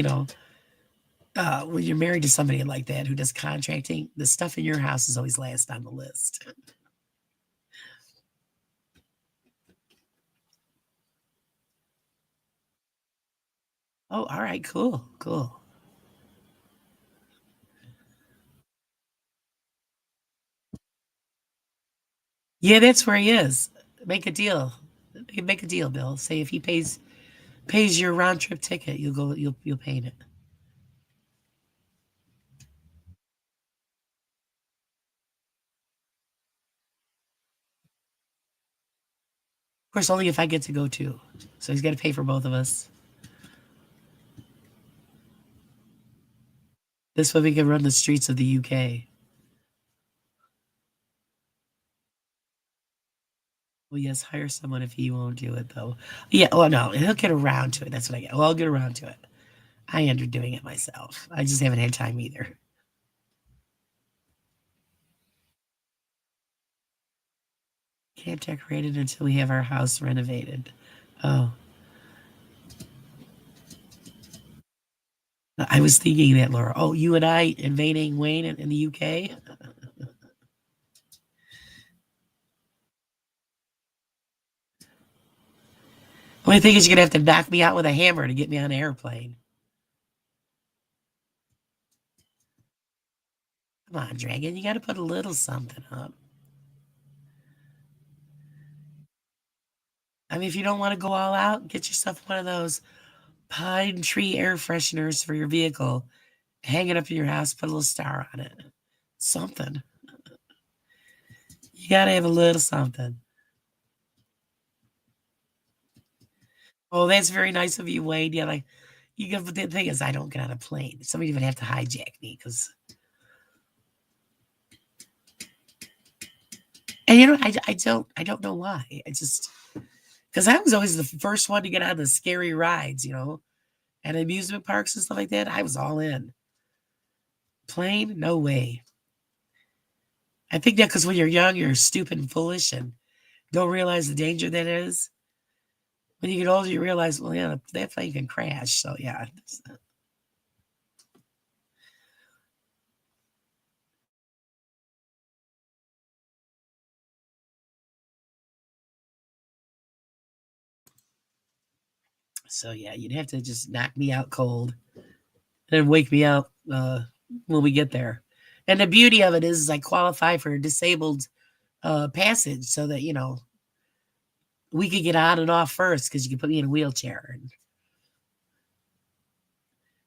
when you're married to somebody like that who does contracting, the stuff in your house is always last on the list. Oh, all right, cool, cool. Yeah, that's where he is. Make a deal. Make a deal, Bill. Say if he pays your round trip ticket, you'll paint it. Of course, only if I get to go too. So he's got to pay for both of us. This way we can run the streets of the UK. Well, yes, hire someone if he won't do it though. Yeah, well, no, he'll get around to it. That's what I get. Well, I'll get around to it. I end up doing it myself. I just haven't had time either. Can't decorate it until we have our house renovated. Oh, I was thinking that, Laura. Oh, you and I invading Wayne in the UK? Only thing is, you're going to have to knock me out with a hammer to get me on an airplane. Come on, Dragon. You got to put a little something up. I mean, if you don't want to go all out, get yourself one of those pine tree air fresheners for your vehicle. Hang it up in your house, put a little star on it. Something. You got to have a little something. Oh, that's very nice of you, Wade. Yeah, like you get. But the thing is, I don't get on a plane. Somebody would have to hijack me because, and I don't know why. I just because I was always the first one to get on the scary rides, at amusement parks and stuff like that. I was all in. Plane, no way. I think that because when you're young, you're stupid and foolish and don't realize the danger that is. When you get older, you realize, well, yeah, that plane can crash. So yeah. So yeah, you'd have to just knock me out cold and then wake me up when we get there. And the beauty of it is I qualify for a disabled passage so that, we could get on and off first because you can put me in a wheelchair. And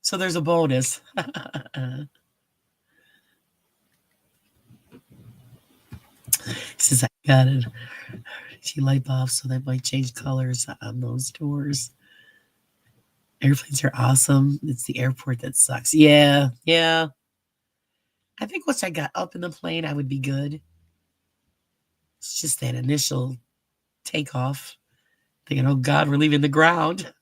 so there's a bonus. Since I got it, she light bulbs, so that might change colors on those doors. Airplanes are awesome. It's the airport that sucks. Yeah, yeah. I think once I got up in the plane, I would be good. It's just that initial takeoff, thinking, oh God, we're leaving the ground.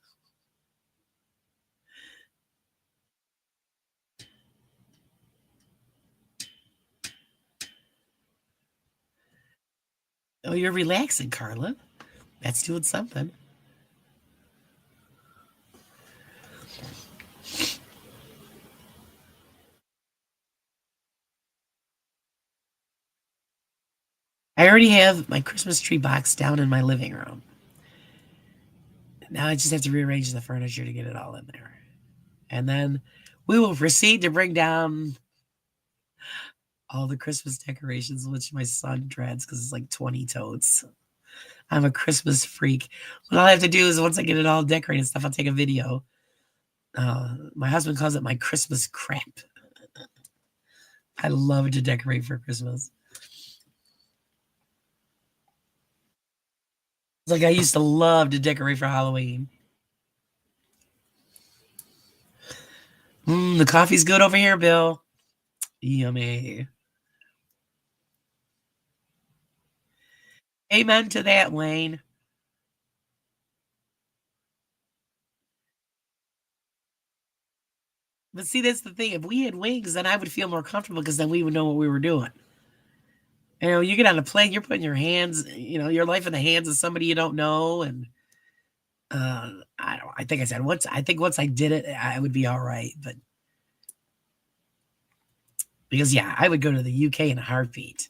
Oh, you're relaxing, Carla. That's doing something. I already have my Christmas tree box down in my living room. Now I just have to rearrange the furniture to get it all in there. And then we will proceed to bring down all the Christmas decorations, which my son dreads because it's like 20 totes. I'm a Christmas freak. What I'll have to do is once I get it all decorated and stuff, I'll take a video. My husband calls it my Christmas crap. I love to decorate for Christmas. It's like I used to love to decorate for Halloween. The coffee's good over here, Bill. Yummy. Amen to that, Wayne. But see, that's the thing. If we had wings, then I would feel more comfortable because then we would know what we were doing. You get on a plane, you're putting your hands, your life in the hands of somebody you don't know. And I don't. I think I said once. I think once I did it, I would be all right. But because yeah, I would go to the UK in a heartbeat.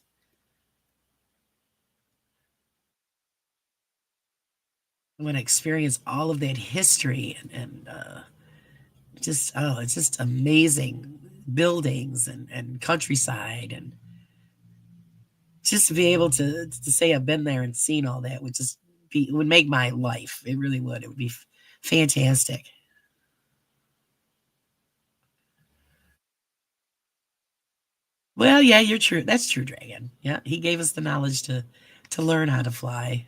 I want to experience all of that history and just it's just amazing buildings and countryside and just to be able to say I've been there and seen all that would just be it would make my life. It really would. It would be fantastic. Well, yeah, you're true. That's true, Dragon. Yeah, he gave us the knowledge to learn how to fly.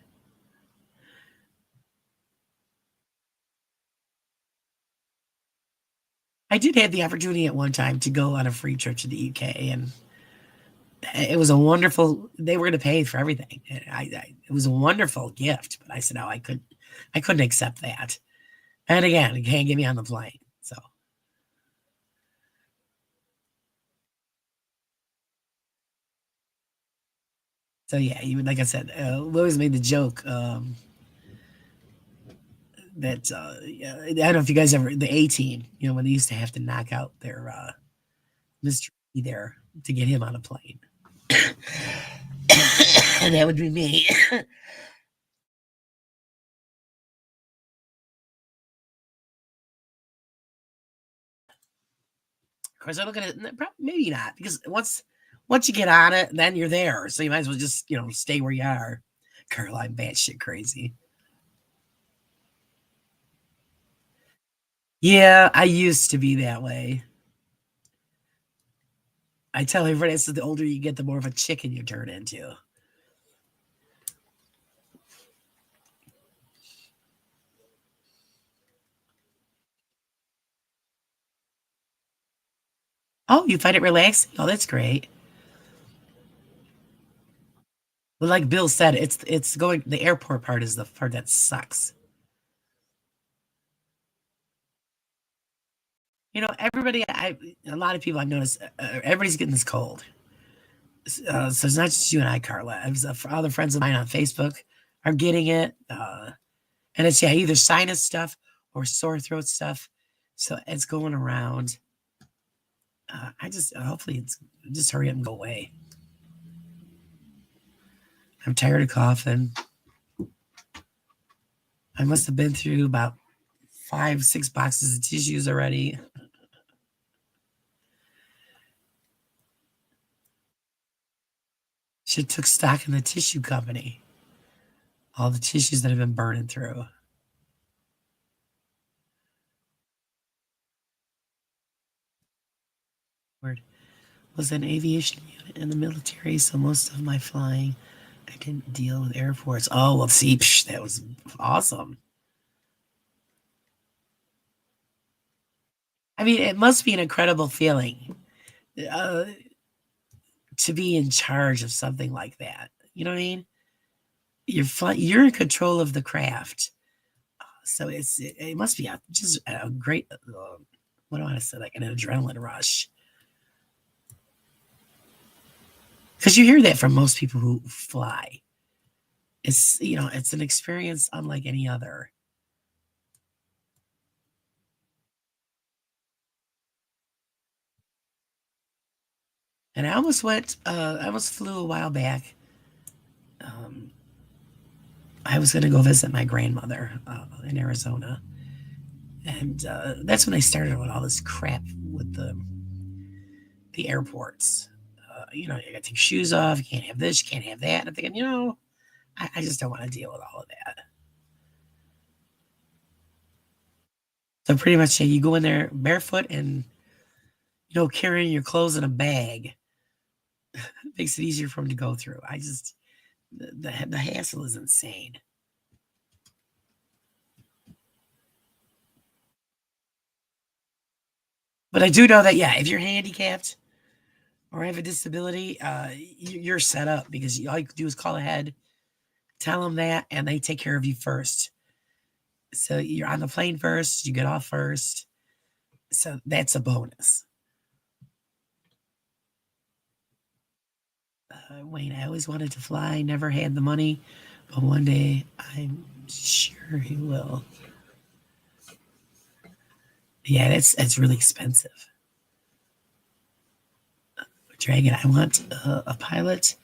I did have the opportunity at one time to go on a free trip to the UK, and it was a wonderful. They were going to pay for everything. And it was a wonderful gift, but I said no, I couldn't accept that. And again, you can't get me on the plane. So yeah, you like I said, we always made the joke that yeah, I don't know if you guys ever the A team, when they used to have to knock out their Mr. E there to get him on a plane, and that would be me. Of course, I look at it, maybe not, because once you get on it, then you're there. So you might as well just stay where you are. Caroline, batshit crazy. Yeah, I used to be that way. I tell everybody, it's the older you get, the more of a chicken you turn into. Oh, you find it relaxing? Oh, that's great. But like Bill said, it's going. The airport part is the part that sucks. Everybody. A lot of people I've noticed. Everybody's getting this cold. So it's not just you and I, Carla. Other friends of mine on Facebook are getting it, and it's either sinus stuff or sore throat stuff. So it's going around. I just hopefully it's just hurry up and go away. I'm tired of coughing. I must have been through about 5, 6 boxes of tissues already. She took stock in the tissue company. All the tissues that have been burning through. Word. Was an aviation unit in the military, so most of my flying, I didn't deal with airports. Oh, well, see, that was awesome. I mean, it must be an incredible feeling uh, to be in charge of something like that. You know what I mean? You're in control of the craft, so it must be just a great. What do I want to say? Like an adrenaline rush. Because you hear that from most people who fly. It's an experience unlike any other. And I almost flew a while back. Um, I was going to go visit my grandmother in Arizona. And that's when they started with all this crap with the airports. You got to take your shoes off. You can't have this. You can't have that. And I'm thinking, I just don't want to deal with all of that. So pretty much, you go in there barefoot and, carrying your clothes in a bag. It makes it easier for them to go through. The hassle is insane. But I do know that, yeah, if you're handicapped or have a disability, you're set up because all you can do is call ahead, tell them that, and they take care of you first. So you're on the plane first, you get off first. So that's a bonus. Wayne, I always wanted to fly, never had the money, but one day I'm sure he will. Yeah, that's really expensive. Dragon, I want a pilot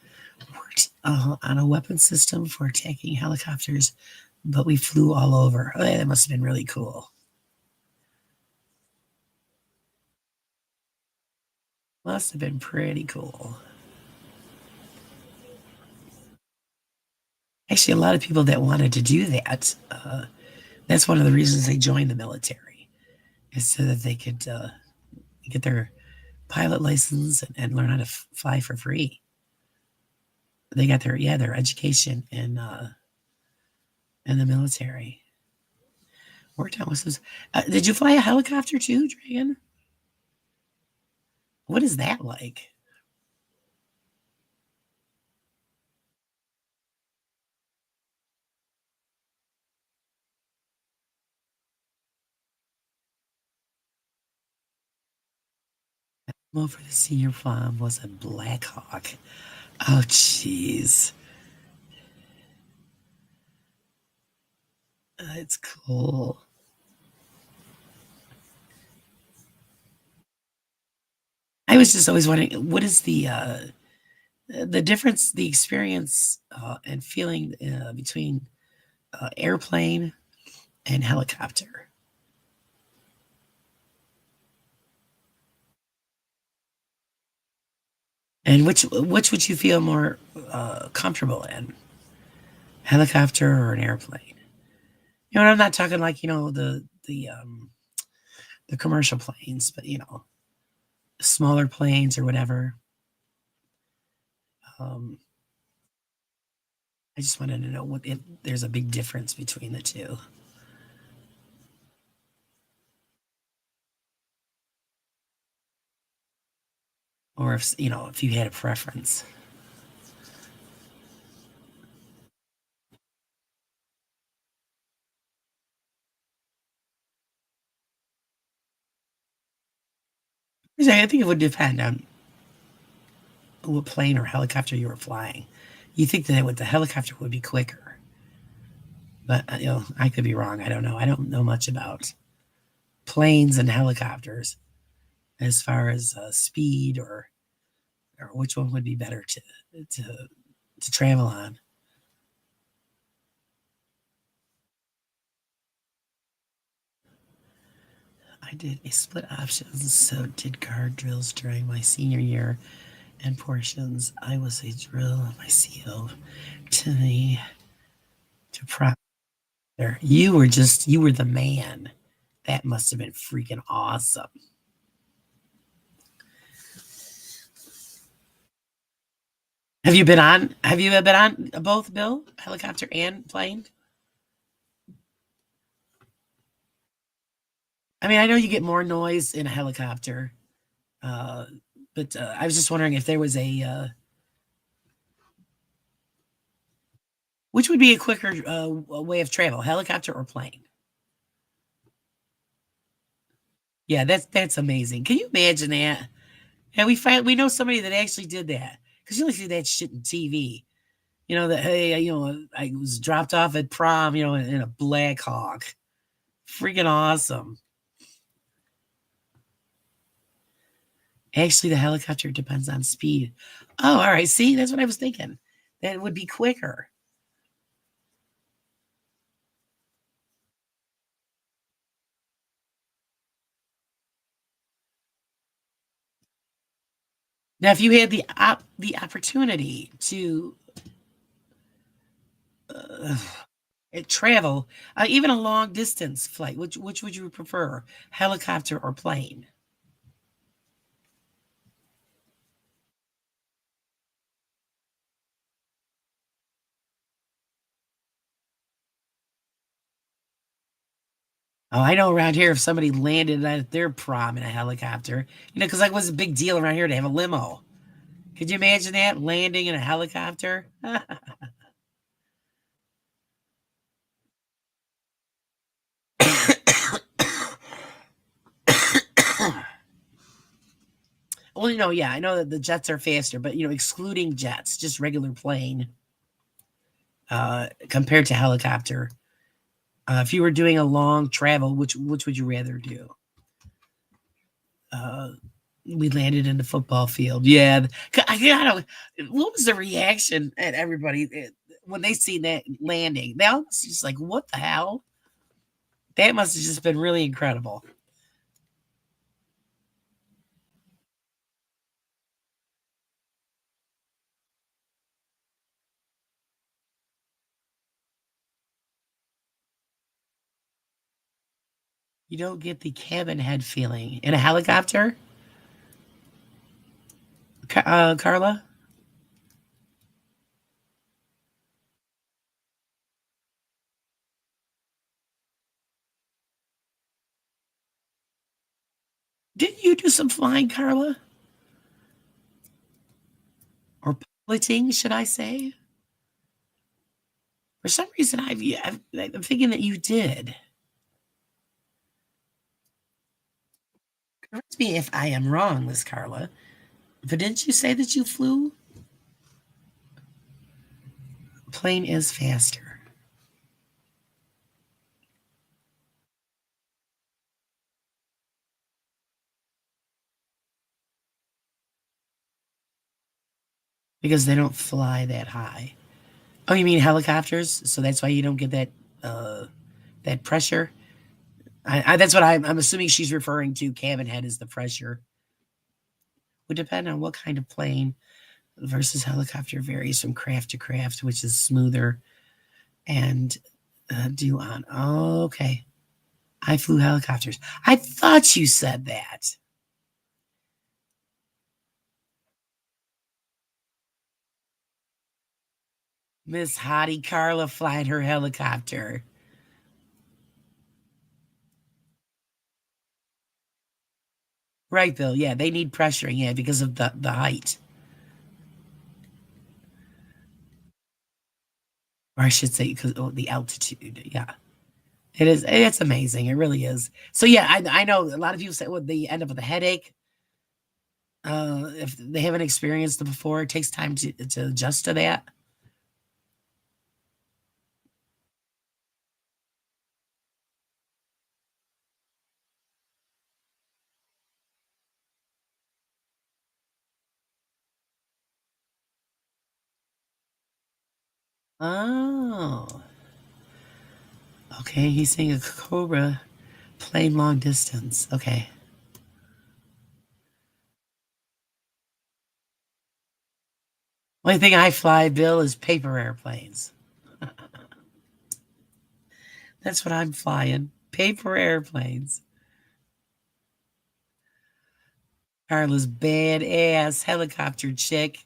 worked on a weapon system for attacking helicopters, but we flew all over. Oh, yeah, that must have been really cool. Must have been pretty cool. Actually, a lot of people that wanted to do that, that's one of the reasons they joined the military, is so that they could get their pilot license and learn how to fly for free. They got their education in the military. Worked out with this. Did you fly a helicopter too, Dragon? What is that like? Well, for the senior prom was a Black Hawk. Oh, jeez. It's cool. I was just always wondering, what is the difference, the experience and feeling between airplane and helicopter, and which would you feel more comfortable in, helicopter or an airplane? You know, and I'm not talking like the commercial planes, but smaller planes or whatever. Um, I just wanted to know what if there's a big difference between the two, or if you had a preference. 'Cause I think it would depend on what plane or helicopter you were flying. You think that with the helicopter would be quicker, but I could be wrong. I don't know. I don't know much about planes and helicopters as far as speed or which one would be better to to travel on. I did a split options, so did guard drills during my senior year and portions. I was a drill my CO to me to prep there. You were the man. That must have been freaking awesome. Have you been on both, Bill? Helicopter and plane? I mean, I know you get more noise in a helicopter, uh, but I was just wondering if there was which would be a quicker way of travel, helicopter or plane? Yeah, that's amazing. Can you imagine that? And we know somebody that actually did that because you only see that shit in TV. That hey, I was dropped off at prom, in a Black Hawk. Freaking awesome. Actually, the helicopter depends on speed. Oh, all right. See, that's what I was thinking. That would be quicker. Now, if you had the opportunity to uh, travel, even a long distance flight, which would you prefer, helicopter or plane? Oh, I know around here if somebody landed at their prom in a helicopter, because like was a big deal around here to have a limo. Could you imagine that landing in a helicopter? Well, yeah, I know that the jets are faster, but excluding jets, just regular plane, compared to helicopter. If you were doing a long travel, which would you rather do? Uh, we landed in the football field. Yeah, what was the reaction at everybody when they see that landing? They all was just like, "What the hell?" That must have just been really incredible. You don't get the cabin head feeling in a helicopter, Carla. Didn't you do some flying, Carla? Piloting, should I say? For some reason, I'm thinking that you did. Correct me if I am wrong, Miss Carla. But didn't you say that you flew? Plane is faster. Because they don't fly that high. Oh, you mean helicopters? So that's why you don't get uh, that pressure? That's what I'm assuming she's referring to. Cabin head is the pressure. Would depend on what kind of plane versus helicopter varies from craft to craft, which is smoother and do on. Okay. I flew helicopters. I thought you said that. Miss Hottie Carla flying her helicopter. Right, Bill. Yeah, they need pressuring, yeah, because of the height. Or I should say, because the altitude. Yeah. It is. It's amazing. It really is. So yeah, I know a lot of people say well, they end up with a headache. If they haven't experienced it before, it takes time to adjust to that. Oh, okay. He's saying a cobra plane long distance. Okay. Only thing I fly, Bill, is paper airplanes. That's what I'm flying. Paper airplanes. Carla's badass helicopter chick.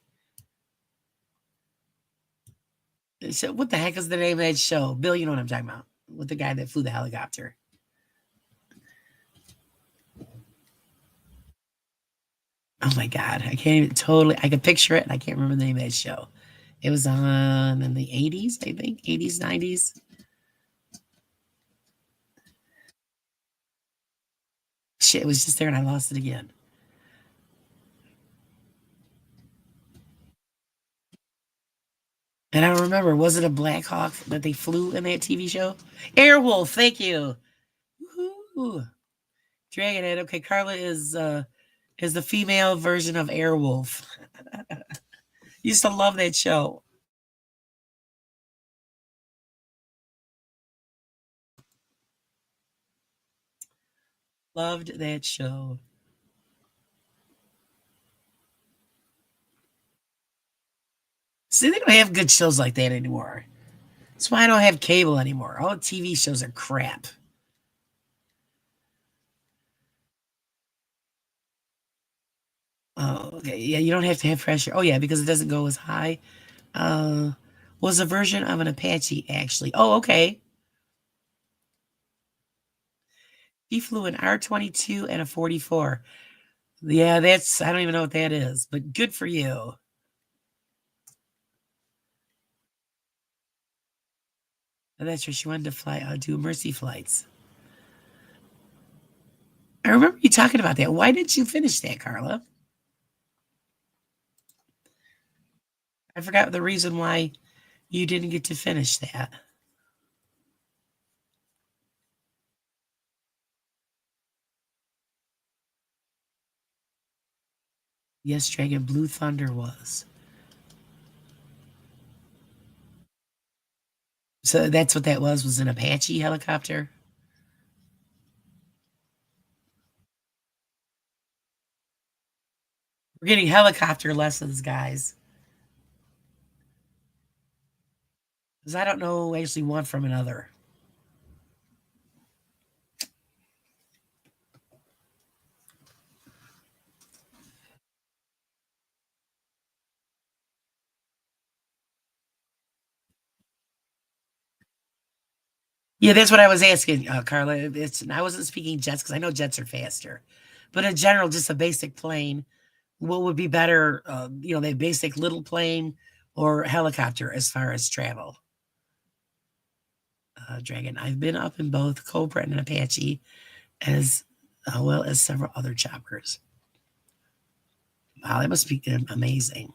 So what the heck is the name of that show? Bill, you know what I'm talking about. With the guy that flew the helicopter. Oh my god, I can't even totally. I can picture it, and I can't remember the name of that show. It was on in the 80s, I think, 80s, 90s. Shit, it was just there, and I lost it again. And I don't remember. Was it a Black Hawk that they flew in that TV show? Airwolf. Thank you. Woohoo. Dragonhead. Okay, Carla is the female version of Airwolf. Used to love that show. Loved that show. See, they don't have good shows like that anymore. That's why I don't have cable anymore. All the TV shows are crap. Oh, okay. Yeah, you don't have to have pressure. Oh, yeah, because it doesn't go as high. Uh, was a version of an Apache, actually. Oh, okay. He flew an R-22 and a 44. Yeah, I don't even know what that is, but good for you. And that's where she wanted to fly, do Mercy flights. I remember you talking about that. Why didn't you finish that, Carla? I forgot the reason why you didn't get to finish that. Yes, Dragon Blue Thunder was. So that's what that was an Apache helicopter. We're getting helicopter lessons, guys. Because I don't know actually one from another. Yeah, that's what I was asking, Carla. I wasn't speaking jets because I know jets are faster, but in general, just a basic plane What would be better, the basic little plane or helicopter as far as travel? Dragon. I've been up in both Cobra and Apache, as well as several other choppers. Wow, that must be amazing.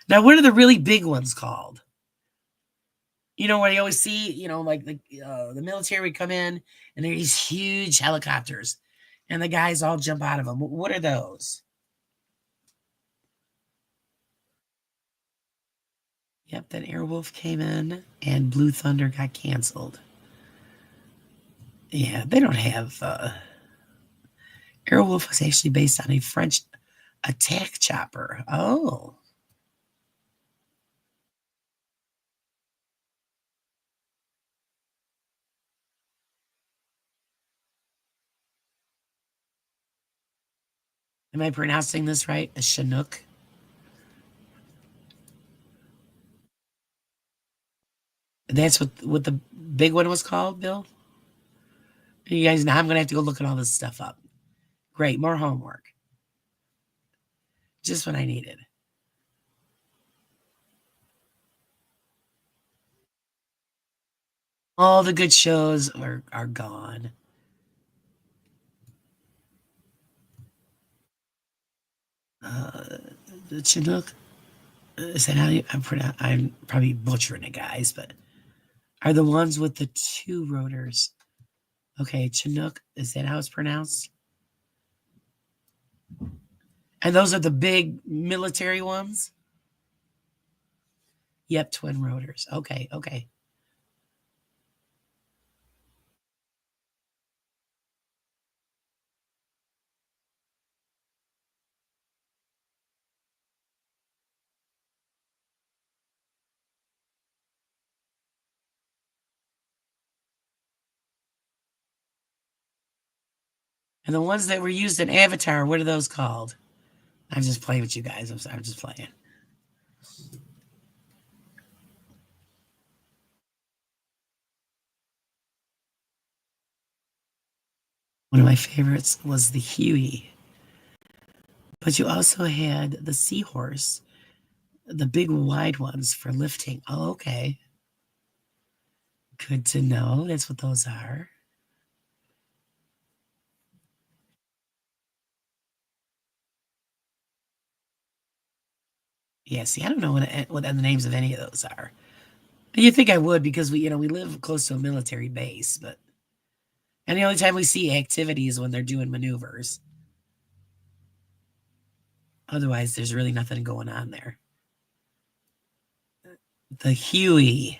Now, what are the really big ones called? Where you always see, like the military would come in and there are these huge helicopters and the guys all jump out of them. What are those? Yep, then Airwolf came in and Blue Thunder got canceled. Yeah, they don't have. Airwolf was actually based on a French attack chopper. Oh, am I pronouncing this right? A Chinook? That's what the big one was called, Bill? You guys, now I'm going to have to go look at all this stuff up. Great, more homework. Just what I needed. All the good shows are gone. Uh, the Chinook. Is that how I'm probably butchering it, guys, but are the ones with the two rotors. Okay, Chinook. Is that how it's pronounced? And those are the big military ones? Yep, twin rotors. Okay, okay. And the ones that were used in Avatar, what are those called? I'm just playing with you guys. I'm just playing. One of my favorites was the Huey. But you also had the Seahorse, the big wide ones for lifting. Oh, okay. Good to know. That's what those are. Yeah, see, I don't know what the names of any of those are. You think I would because we live close to a military base, but and the only time we see activity is when they're doing maneuvers. Otherwise, there's really nothing going on there. The Huey.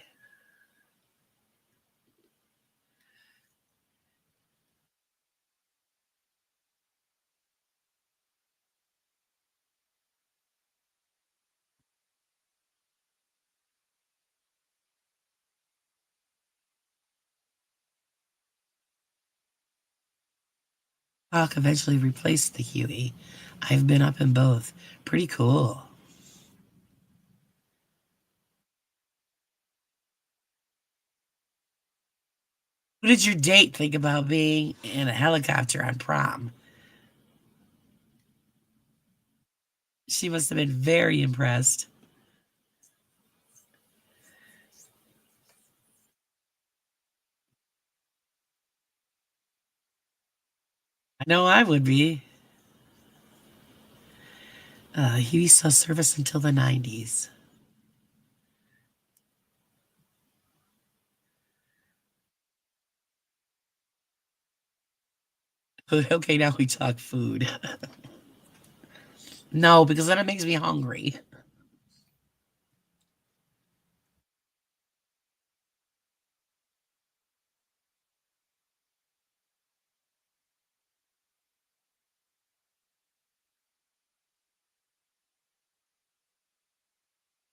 Hawk eventually replaced the Huey. I've been up in both. Pretty cool. What did your date think about being in a helicopter on prom? She must have been very impressed. I know I would be. Huey saw service until the 90s. Okay, now we talk food. No, because then it makes me hungry.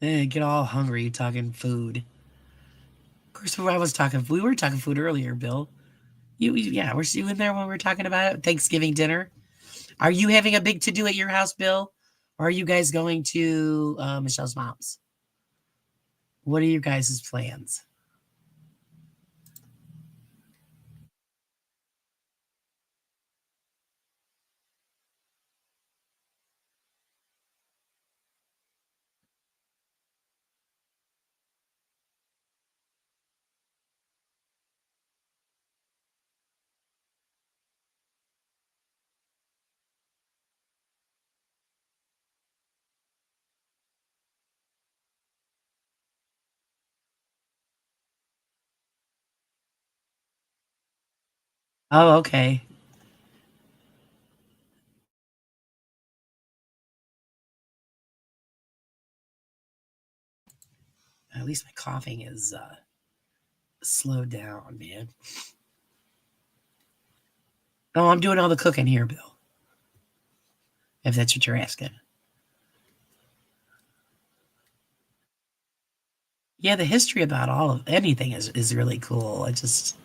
Get all hungry talking food. Of course, we were talking food earlier, Bill. Yeah, were you in there when we were talking about it? Thanksgiving dinner. Are you having a big to do at your house, Bill? Or are you guys going to Michelle's mom's? What are your guys' plans? Oh, okay. At least my coughing is slowed down, man. Oh, I'm doing all the cooking here, Bill. If that's what you're asking. Yeah, the history about all of anything is really cool. I just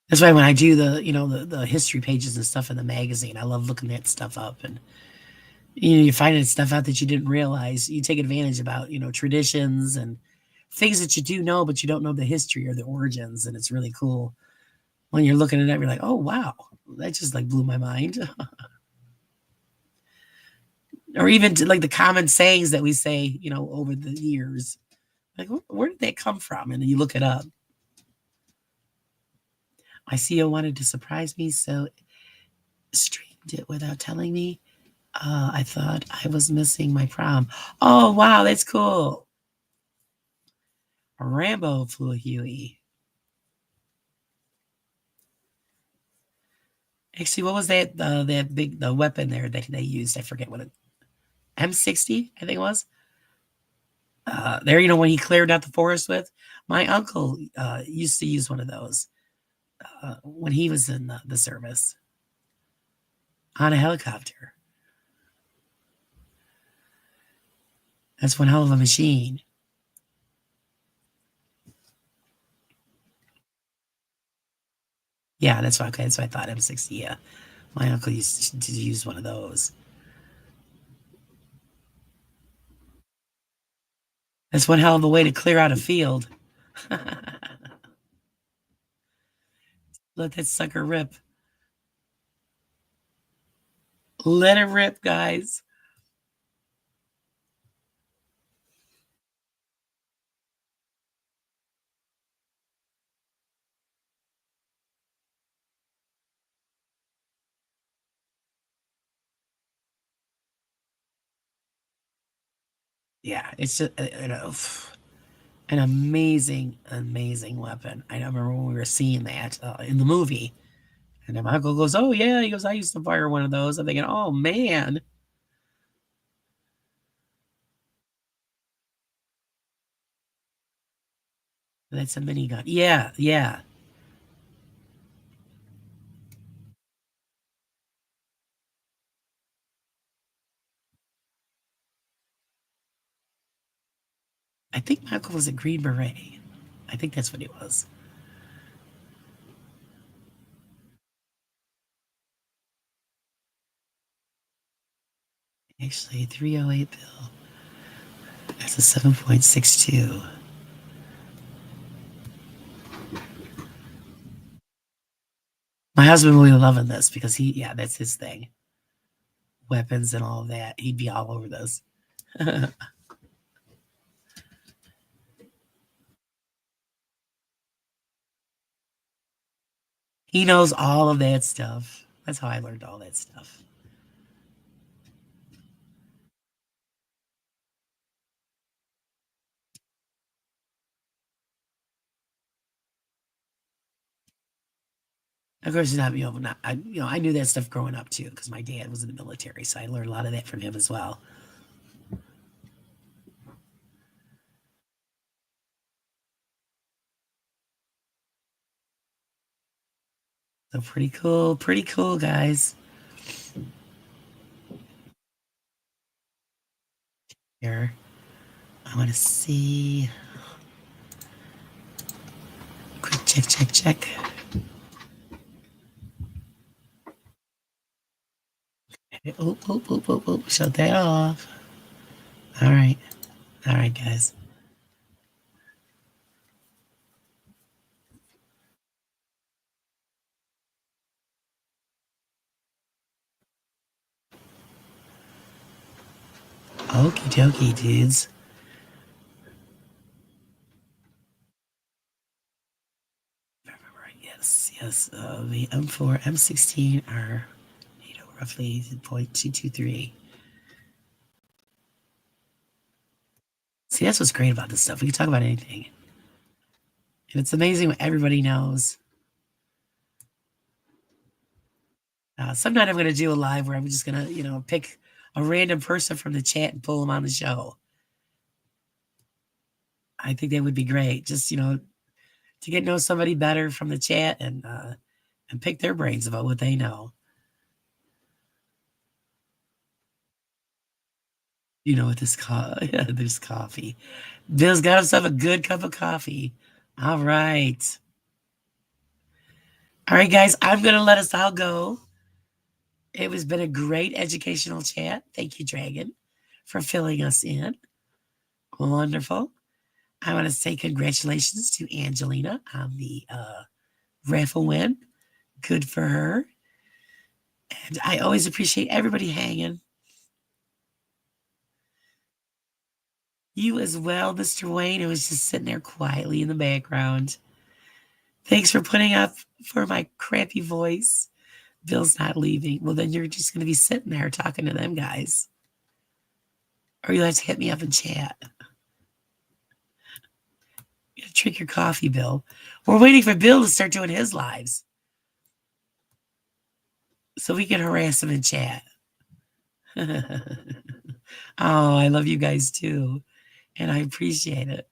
that's why when I do the history pages and stuff in the magazine, I love looking that stuff up and you're finding stuff out that you didn't realize. You take advantage about, traditions and things that you do know, but you don't know the history or the origins. And it's really cool when you're looking at it, you're like, oh, wow, that just like blew my mind. Or even like the common sayings that we say, over the years. Like, where did that come from? And then you look it up. My CEO wanted to surprise me, so streamed it without telling me. I thought I was missing my prom. Oh, wow, that's cool. Rambo flew a Huey. Actually, what was that big the weapon there that they used? I forget what it M60, I think it was. There, when he cleared out the forest with. My uncle used to use one of those when he was in the service on a helicopter. That's one hell of a machine. Yeah, that's why. Okay, that's why I thought M60. Yeah, my uncle used to use one of those. That's one hell of a way to clear out a field. Let that sucker rip. Let it rip, guys. Yeah, it's just an amazing, amazing weapon. I remember when we were seeing that in the movie, and then my uncle goes, "Oh yeah," he goes, "I used to fire one of those." I'm thinking, "Oh man, that's a minigun." Yeah, yeah. I think my uncle was a Green Beret. I think that's what he was. Actually, 308 bill. That's a 7.62. My husband will be loving this because yeah, that's his thing. Weapons and all of that. He'd be all over this. He knows all of that stuff. That's how I learned all that stuff. Of course, not not I knew that stuff growing up too because my dad was in the military, so I learned a lot of that from him as well. So pretty cool, guys. Here, I want to see. Quick check, check, check. Oh, oh, oh, oh, oh, shut that off. All right, guys. Okie dokie, dudes. Yes, yes. So the M4, M16 are roughly 0.223. See, that's what's great about this stuff. We can talk about anything. And it's amazing what everybody knows. Sometime I'm going to do a live where I'm just going to, pick a random person from the chat and pull them on the show. I think that would be great. Just, to get to know somebody better from the chat and pick their brains about what they know. You know what this there's coffee. Bill's got himself a good cup of coffee. All right. All right, guys, I'm going to let us all go. It has been a great educational chat. Thank you, Dragon, for filling us in. Wonderful. I want to say congratulations to Angelina on the raffle win. Good for her. And I always appreciate everybody hanging. You as well, Mr. Wayne, who was just sitting there quietly in the background. Thanks for putting up for my crappy voice. Bill's not leaving. Well, then you're just going to be sitting there talking to them guys. Or you'll have to hit me up in chat. You gotta drink your coffee, Bill. We're waiting for Bill to start doing his lives so we can harass him in chat. Oh, I love you guys too. And I appreciate it.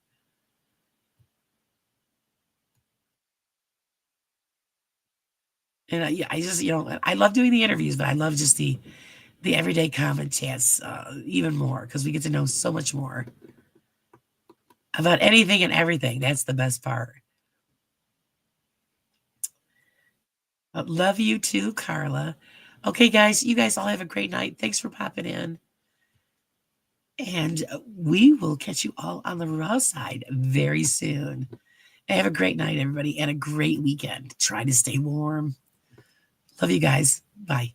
And I just, I love doing the interviews, but I love just the everyday comment chats even more because we get to know so much more about anything and everything. That's the best part. Love you too, Carla. Okay, guys, you guys all have a great night. Thanks for popping in. And we will catch you all on the raw side very soon. Have a great night, everybody, and a great weekend. Try to stay warm. Love you guys. Bye.